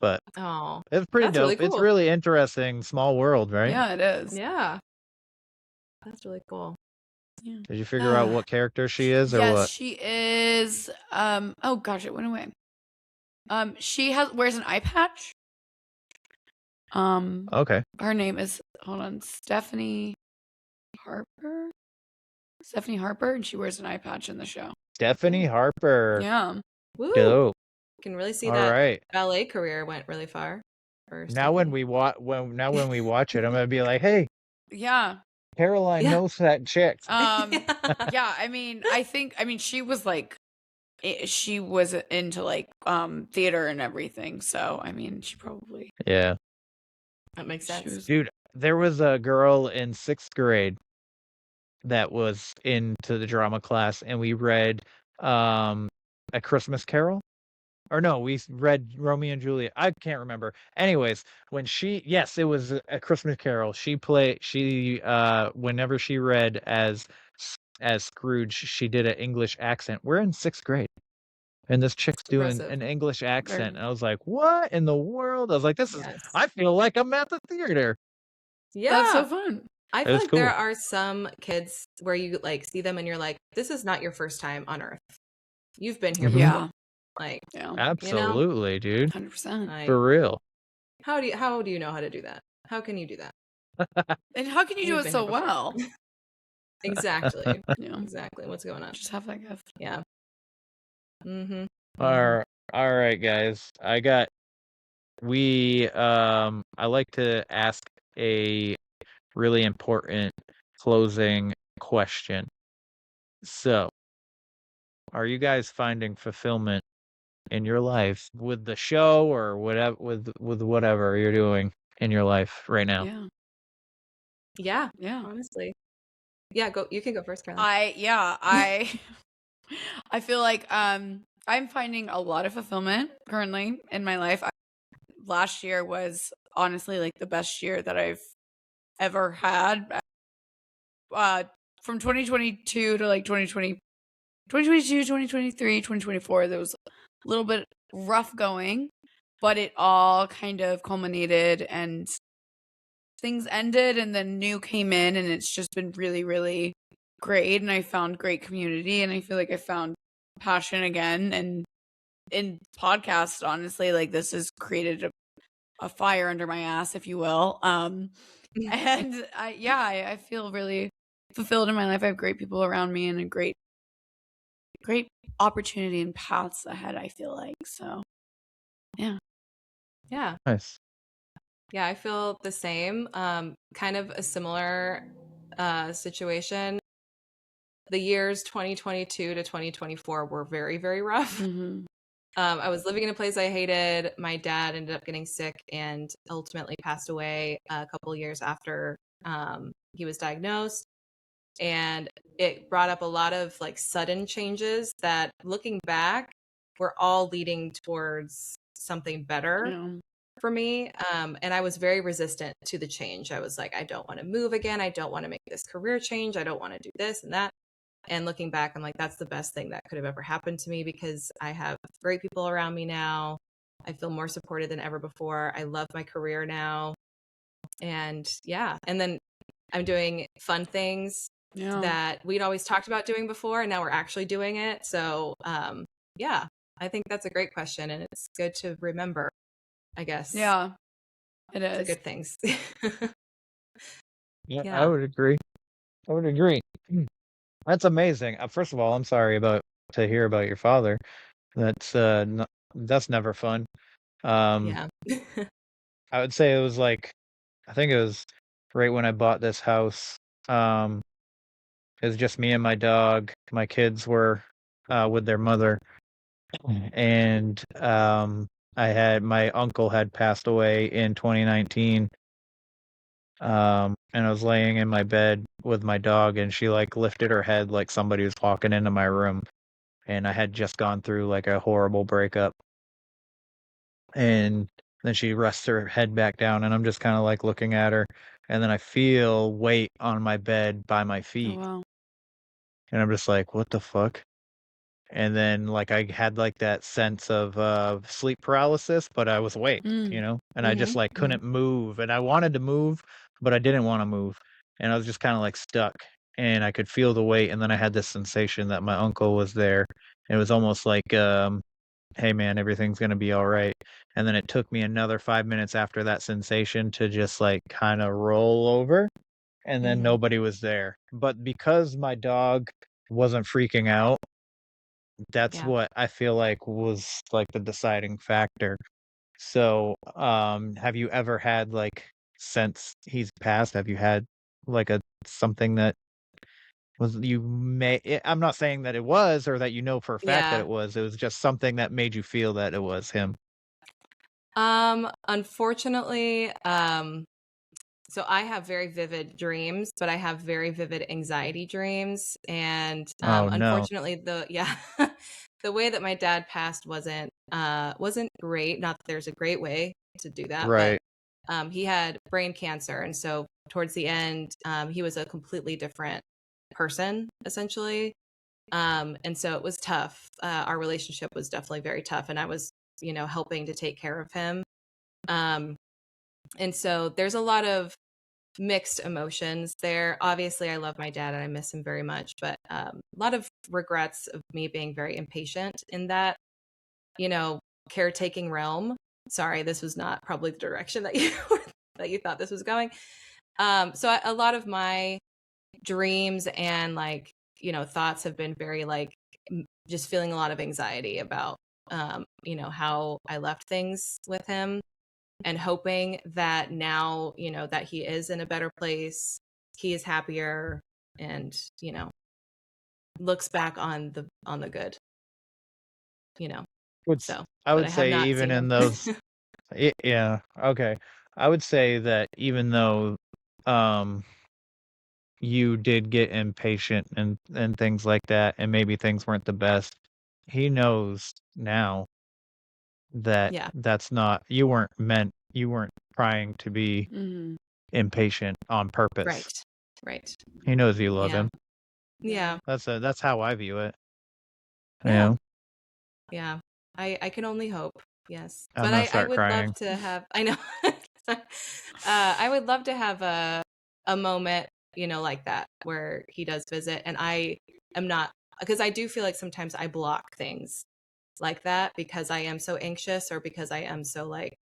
But Oh. it's pretty That's dope. really It's cool. really interesting. Small world, right? Yeah, it is. Yeah. That's really cool. Yeah. Did you figure out what character she is or Yes, what? she is. Oh gosh, it went away. She wears an eye patch. Okay. Her name is Stephanie Harper. Stephanie Harper, and she wears an eye patch in the show. Stephanie Harper. Yeah. Woo. Dope. You can really see All that right. ballet career went really far. Now when we watch it, I'm gonna be like, hey, Yeah. Caroline knows that chick. Yeah. I mean, she was like, she was into like theater and everything. So I mean, she probably. Yeah. That makes sense. Dude, there was a girl in 6th grade that was into the drama class, and we read A Christmas Carol. Or no, we read Romeo and Juliet. I can't remember. Anyways, it was A Christmas Carol. Whenever she read as Scrooge, she did an English accent. We're in 6th grade. And this chick's doing Impressive. an English accent. And I was like, what in the world? I was like, Yes. I feel like I'm at the theater. Yeah. That's so fun. I It feel was like there cool. are some kids where you like see them and you're like, this is not your first time on Earth. You've been here before. Yeah. Like, Yeah. Absolutely, dude. 100%. like, For real. how do you know how to do that? How can you do that? And how can you do You've it been so here before. well? Exactly. Yeah. Exactly. What's going on? Just have that gift. Yeah. Mm-hmm. All right, guys. I like to ask a really important closing question. So, are you guys finding fulfillment in your life with the show or whatever with whatever you're doing in your life right now? Yeah. Yeah. Yeah. Honestly. Yeah, go. You can go first, Caroline. I feel like I'm finding a lot of fulfillment currently in my life. Last year was honestly like the best year that I've ever had. From 2022 to like 2022, 2023, 2024, there was a little bit rough going, but it all kind of culminated and things ended and then new came in, and it's just been really, really great. And I found great community, and I feel like I found passion again. And in podcasts, honestly, like this has created a fire under my ass, if you will. And I feel really fulfilled in my life. I have great people around me and a great opportunity and paths ahead, I feel like. So yeah. Nice. Yeah, I feel the same. Kind of a similar situation. The years 2022 to 2024 were very, very rough. Mm-hmm. I was living in a place I hated. My dad ended up getting sick and ultimately passed away a couple of years after he was diagnosed. And it brought up a lot of like sudden changes that, looking back, were all leading towards something better for me. And I was very resistant to the change. I was like, I don't want to move again. I don't want to make this career change. I don't want to do this and that. And looking back, I'm like, that's the best thing that could have ever happened to me, because I have great people around me now. I feel more supported than ever before. I love my career now. And yeah. And then I'm doing fun things that we'd always talked about doing before, and now we're actually doing it. So, yeah, I think that's a great question, and it's good to remember, I guess. Yeah, it The is. good things. Yeah, I Yeah. would agree. I would agree. That's amazing. First of all, I'm sorry to hear about your father. That's never fun. Yeah. I would say it was like, I think it was right when I bought this house. Um, it was just me and my dog. My kids were with their mother, and my uncle had passed away in 2019. And I was laying in my bed with my dog, and she like lifted her head like somebody was walking into my room, and I had just gone through like a horrible breakup. And then she rests her head back down, and I'm just kind of like looking at her, and then I feel weight on my bed by my Oh, feet, wow. and I'm just like, what the fuck? And then like I had like that sense of sleep paralysis, but I was awake, Mm. you know, and I just like couldn't move, and I wanted to move, but I didn't want to move, and I was just kind of like stuck, and I could feel the weight, and then I had this sensation that my uncle was there. It was almost like hey man, everything's gonna be all right. And then it took me another 5 minutes after that sensation to just like kind of roll over, and then nobody was there. But because my dog wasn't freaking out, that's Yeah. what I feel like was like the deciding factor. So, have you ever had like, since he's passed, have you had like a something that was I'm not saying that it was, or that you know for a fact that Yeah. it was just something that made you feel that it was him? Unfortunately, so I have very vivid dreams, but I have very vivid anxiety dreams. And Oh no. unfortunately, the way that my dad passed wasn't great. Not that there's a great way to do that, but Right. he had brain cancer, and so towards the end, he was a completely different person, essentially. And so it was tough. Our relationship was definitely very tough, and I was, helping to take care of him. Um, and so there's a lot of mixed emotions there. Obviously, I love my dad and I miss him very much, but a lot of regrets of me being very impatient in that, caretaking realm. Sorry, this was not probably the direction that you that you thought this was going. So a lot of my dreams and like, thoughts have been very like just feeling a lot of anxiety about how I left things with him, and hoping that now, that he is in a better place, he is happier, and, looks back on the good, you know. Which So, I but would I have say not even seen in him. those, yeah, okay. I would say that even though um you did get impatient and things like that, and maybe things weren't the best, he knows now that Yeah. that's not, you weren't trying to be Mm. impatient on purpose. Right. Right. He knows you love Yeah. him. Yeah. That's how I view it. You Yeah. know, Yeah. I can only hope. Yes. I'm But gonna I start would love crying. to have, I know. I would love to have a moment, like that where he does visit, and I am not, because I do feel like sometimes I block things like that because I am so anxious, or because I am so like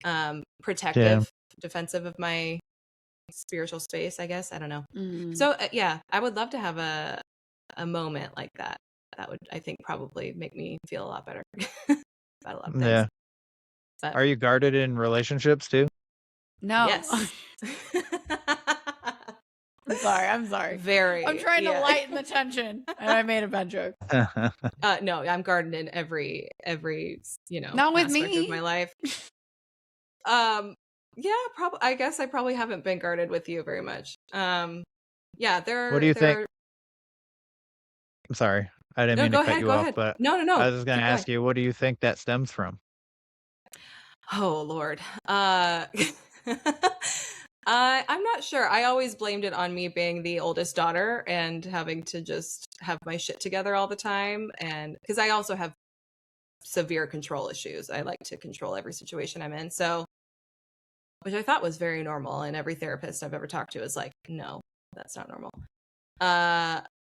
Yeah. protective, defensive of my spiritual space, I guess. I don't know. Mm. So yeah, I would love to have a moment like that. That would, I think, probably make me feel a lot better about a lot of things. Yeah. But Are you guarded in relationships too? No. yes. I'm sorry. I'm sorry. Very. I'm trying to Yeah. lighten the tension, and I made a bad joke. No, I'm guarded in every Not with aspect of me. my life. Yeah, probably. I guess I probably haven't been guarded with you very much. Yeah, What do you think? there. I'm sorry. I didn't No, mean to go cut ahead. you Go off, ahead. but No, no, I no. was just gonna Keep going. ask you, what do you think that stems from? Oh Lord. I'm not sure. I always blamed it on me being the oldest daughter and having to just have my shit together all the time, and because I also have severe control issues. I like to control every situation I'm in. So which I thought was very normal. And every therapist I've ever talked to is like, no, that's not normal.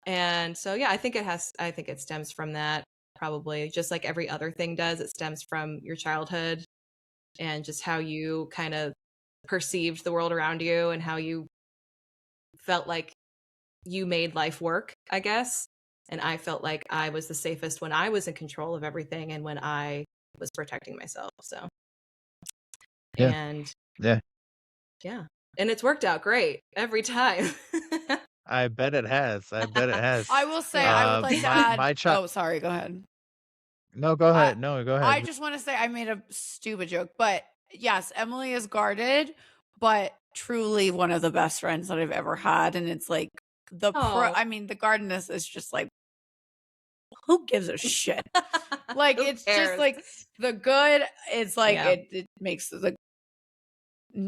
And so, yeah, I think it stems from that, probably, just like every other thing does. It stems from your childhood and just how you kind of perceived the world around you and how you felt like you made life work, I guess. And I felt like I was the safest when I was in control of everything and when I was protecting myself. So, Yeah. and Yeah. yeah, and it's worked out great every time. I bet it has. I bet it has. I will say, I would like to add. My Oh, sorry. Go ahead. No, go ahead. No, go I ahead. just want to say I made a stupid joke, but yes, Emily is guarded, but truly one of the best friends that I've ever had. And it's like the guardedness is just like, who gives a shit? Like, it's just like the good. It's like, it makes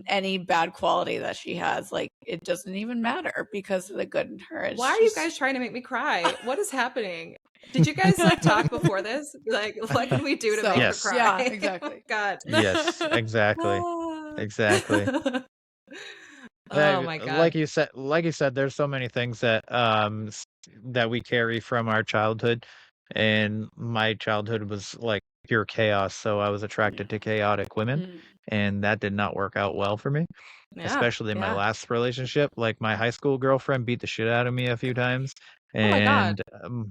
any bad quality that she has, like, it doesn't even matter because of the good in her. Why are you guys trying to make me cry? What is happening? Did you guys like talk before this? Like, what can we do to make her cry? Yeah, exactly. God. Yes, exactly. Exactly. Oh my God. Like you said, there's so many things that that we carry from our childhood, and my childhood was like pure chaos, so I was attracted to chaotic women, and that did not work out well for me. Especially my last relationship. Like, my high school girlfriend beat the shit out of me a few times, Oh my God. and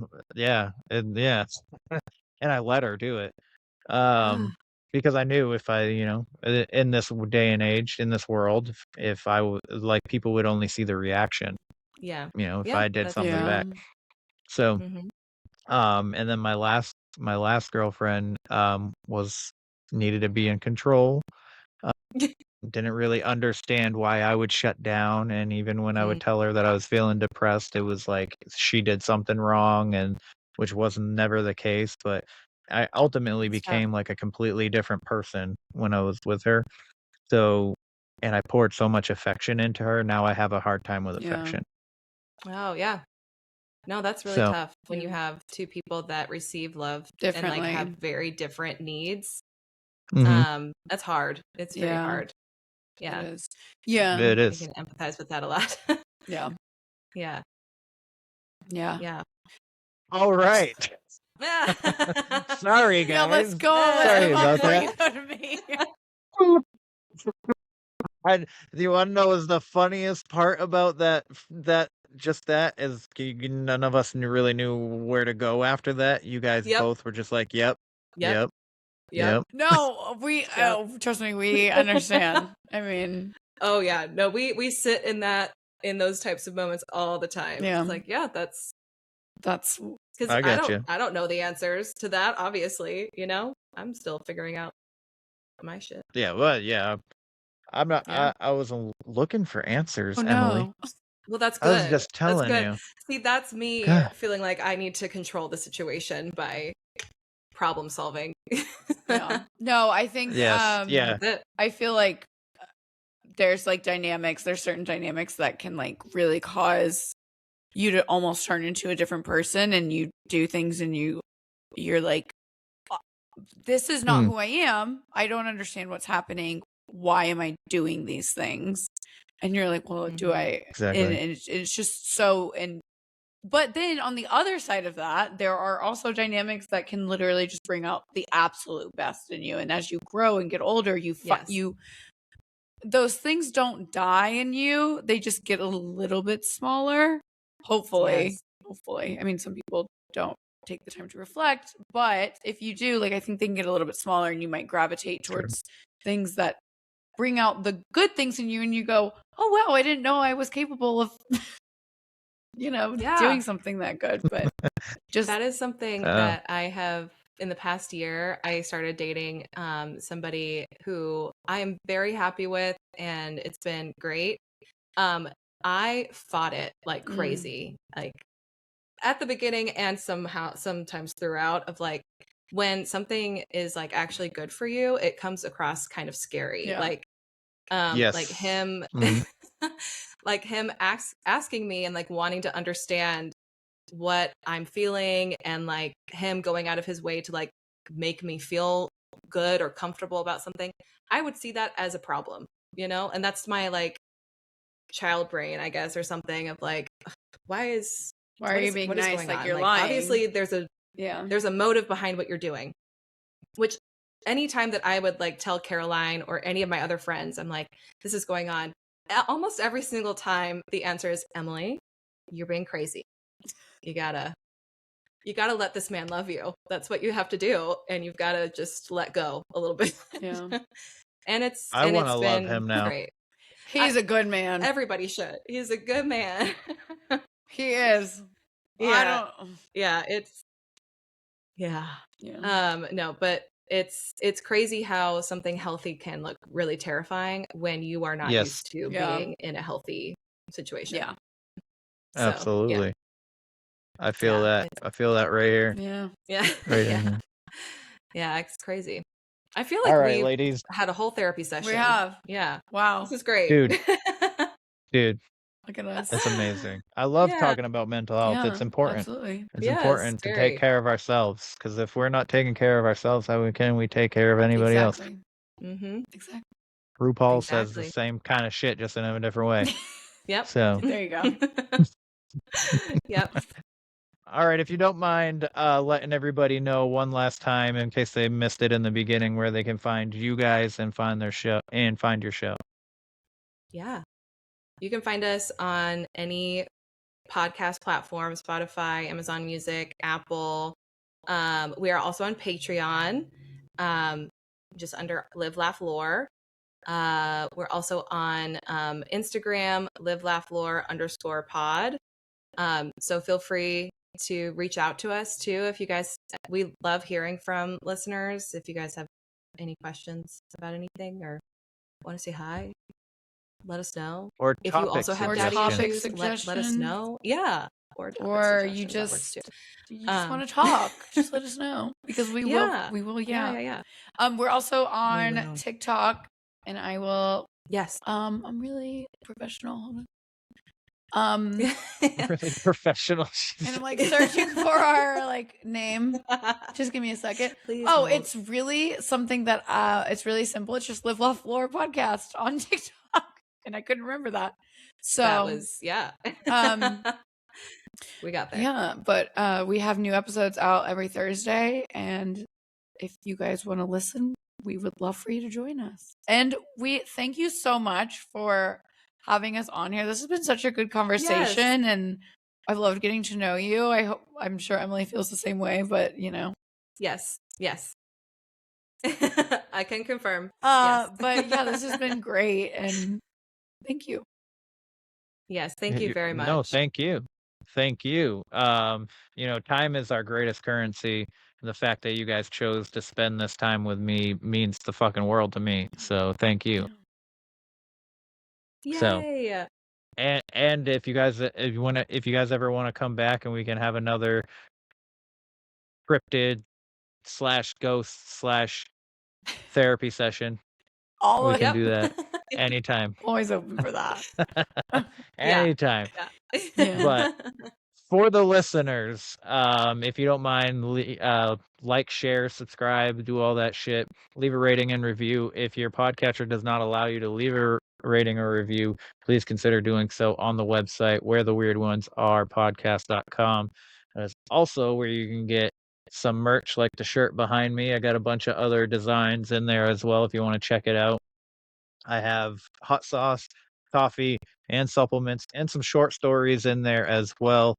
and I let her do it. Because I knew if I, in this day and age, in this world, if I like, people would only see the reaction, Yeah. if I did something back. So, and then my last girlfriend, needed to be in control. Didn't really understand why I would shut down, and even when I would tell her that I was feeling depressed, it was like she did something wrong, and which wasn't never the case. But I ultimately became like a completely different person when I was with her. So, and I poured so much affection into her. Now I have a hard time with affection. Oh yeah. No, that's really tough when you have two people that receive love differently and like have very different needs. Mhm. That's hard. It's very hard. Yeah. It is. Yeah. It I is. can empathize with that a lot. Yeah. Yeah. Yeah. Yeah. All right. Sorry, guys. Yeah, let's go. Sorry about before that. you go to me. Do you want to know is the funniest part about that is none of us really knew where to go after that. You guys both were just like, yep. No, trust me, we understand. I mean, oh yeah, no, we sit in those types of moments all the time. Yeah. It's like, that's because I I don't know the answers to that. Obviously, I'm still figuring out my shit. Yeah, well, yeah. I'm not. Yeah. I wasn't looking for answers, oh Emily. no. Well, that's good. I was just telling that's good. you. See, that's me God. feeling like I need to control the situation by problem solving. Yeah. No, I think Yes. Yeah. That's it. I feel like there's like there's certain dynamics that can like really cause you to almost turn into a different person, and you do things and you're like, this is not who I am. I don't understand what's happening. Why am I doing these things? And you're like, well, do I? Exactly. And it's just so, but then on the other side of that, there are also dynamics that can literally just bring out the absolute best in you. And as you grow and get older, those things don't die in you. They just get a little bit smaller. Hopefully. I mean, some people don't take the time to reflect, but if you do, like, I think they can get a little bit smaller, and you might gravitate towards things that bring out the good things in you, and you go, oh wow, I didn't know I was capable of doing something that good. But that is something that I have in the past year. I started dating somebody who I am very happy with, and it's been great. I fought it like crazy, like at the beginning and sometimes throughout, of like, when something is like actually good for you, it comes across kind of scary. Like, Yes. like him, like him asking me and like wanting to understand what I'm feeling, and like him going out of his way to like make me feel good or comfortable about something. I would see that as a problem. And that's my like child brain, I guess, or something of like, why are you being nice? Like you're lying. Obviously there's a motive behind what you're doing, which anytime that I would like tell Caroline or any of my other friends, I'm like, this is going on. Almost every single time the answer is, Emily, you're being crazy. You gotta let this man love you. That's what you have to do. And you've got to just let go a little bit. Yeah. I want to love him now. Great. He's a good man. Everybody should. He's a good man. He is. Yeah. Yeah. No, but it's crazy how something healthy can look really terrifying when you are not used to being in a healthy situation. Yeah. So, Absolutely. yeah. I feel that. I feel that right here. Yeah. Yeah. Right yeah. here. Yeah, it's crazy. I feel like we ladies. had a whole therapy session. We have. Yeah. Wow. This is great. Dude. Look at us. That's amazing. I love talking about mental health. Yeah, it's important. Absolutely. It's important to take care of ourselves, because if we're not taking care of ourselves, how can we take care of anybody else? Mm-hmm. Exactly. RuPaul says the same kind of shit, just in a different way. Yep. So there you go. Yep. All right, if you don't mind letting everybody know one last time, in case they missed it in the beginning, where they can find you guys and find their show and find your show. Yeah. You can find us on any podcast platform, Spotify, Amazon Music, Apple. We are also on Patreon, just under Live Laugh Lore. We're also on Instagram, Live Laugh Lore _pod. So feel free to reach out to us too if you guys, we love hearing from listeners. If you guys have any questions about anything or want to say hi, let us know. Or if you also have daddy issues, let us know. Yeah. Or you just want to talk, just let us know, because we will. Yeah. We're also on TikTok, and I will. Yes. I'm really professional. Really professional. And I'm like searching for our like name. Just give me a second. Please hold. It's really something that it's really simple. It's just Live Laugh Lore podcast on TikTok, and I couldn't remember that. So that was we got there. Yeah, but we have new episodes out every Thursday, and if you guys want to listen, we would love for you to join us. And we thank you so much for having us on here. This has been such a good conversation, and I've loved getting to know you. I'm sure Emily feels the same way, but Yes. I can confirm. Yes. But yeah, this has been great, and thank you. Yes, thank you very much. No, thank you. Time is our greatest currency. The fact that you guys chose to spend this time with me means the fucking world to me. So thank you. Yay. So, and if you guys ever want to come back and we can have another cryptid / ghost / therapy session, we can do that anytime. Always open for that. Anytime. Yeah. But for the listeners, if you don't mind, like, share, subscribe, do all that shit. Leave a rating and review. If your podcatcher does not allow you to leave a rating or review, please consider doing so on the website where the weird ones are podcast.com. That's also where you can get some merch like the shirt behind me. I got a bunch of other designs in there as well if you want to check it out. I have hot sauce, coffee, and supplements, and some short stories in there as well.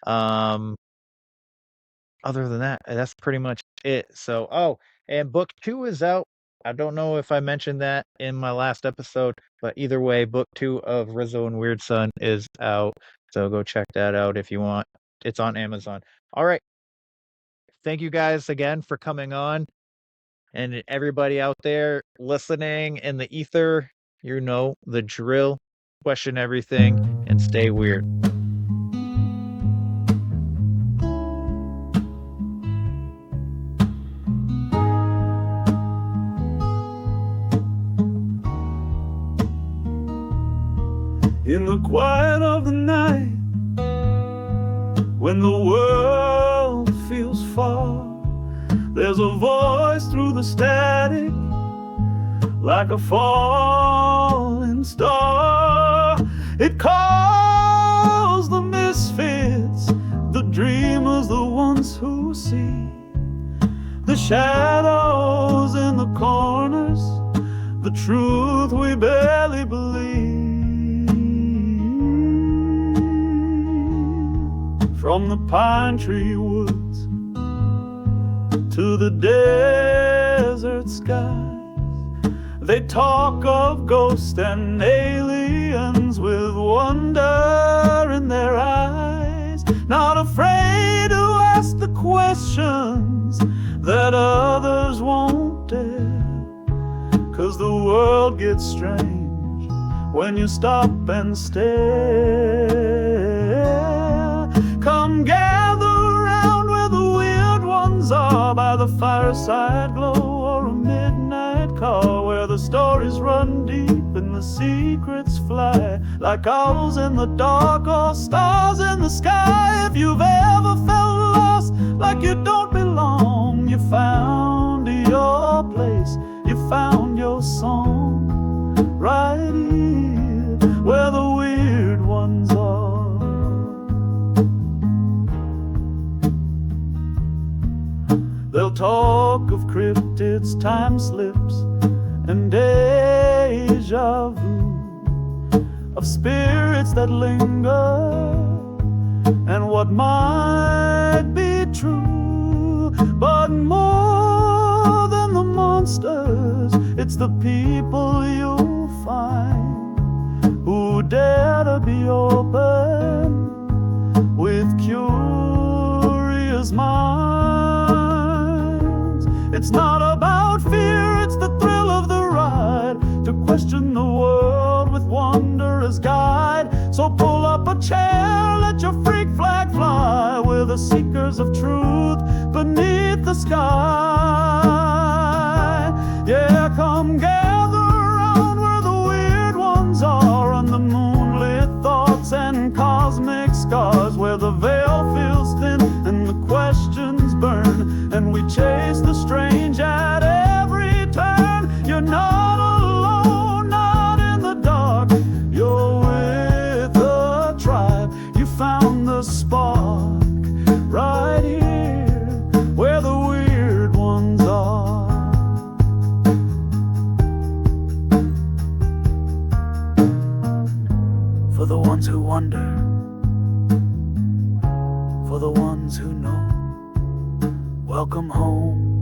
Other than that, that's pretty much it. So, and book 2 is out. I don't know if I mentioned that in my last episode, but either way, book 2 of Rizzo and Weird Son is out. So go check that out if you want. It's on Amazon. All right. Thank you guys again for coming on. And everybody out there listening in the ether, you know the drill. Question everything and stay weird. In the quiet of the night, when the world feels far, there's a voice through the static, like a falling star. It calls the misfits, the dreamers, the ones who see the shadows in the corners, the truth we barely believe. From the pine tree woods to the desert skies, they talk of ghosts and aliens with wonder in their eyes, not afraid to ask the questions that others won't dare, 'cause the world gets strange when you stop and stare. Come gather around where the weird ones are, by the fireside glow or a midnight car, where the stories run deep and the secrets fly like owls in the dark or stars in the sky. If you've ever felt lost like you don't belong, you found your place, you found your song, right here where the weird ones are. They'll talk of cryptids, time slips, and deja vu, of spirits that linger and what might be true. But more than the monsters, it's the people you'll find who dare to be open with curious minds. It's not about fear, it's the thrill of the ride, to question the world with wonder as guide. So pull up a chair, let your freak flag fly, we're the seekers of truth beneath the sky. Yeah, come gather around where the weird ones are, on the moonlit thoughts and cosmic scars, where the veil feels thin and the questions burn, and we chase the strange at every turn. You're not alone, not in the dark, you're with a tribe. You found the spark right here where the weird ones are. For the ones who wonder, for the ones who know, welcome home.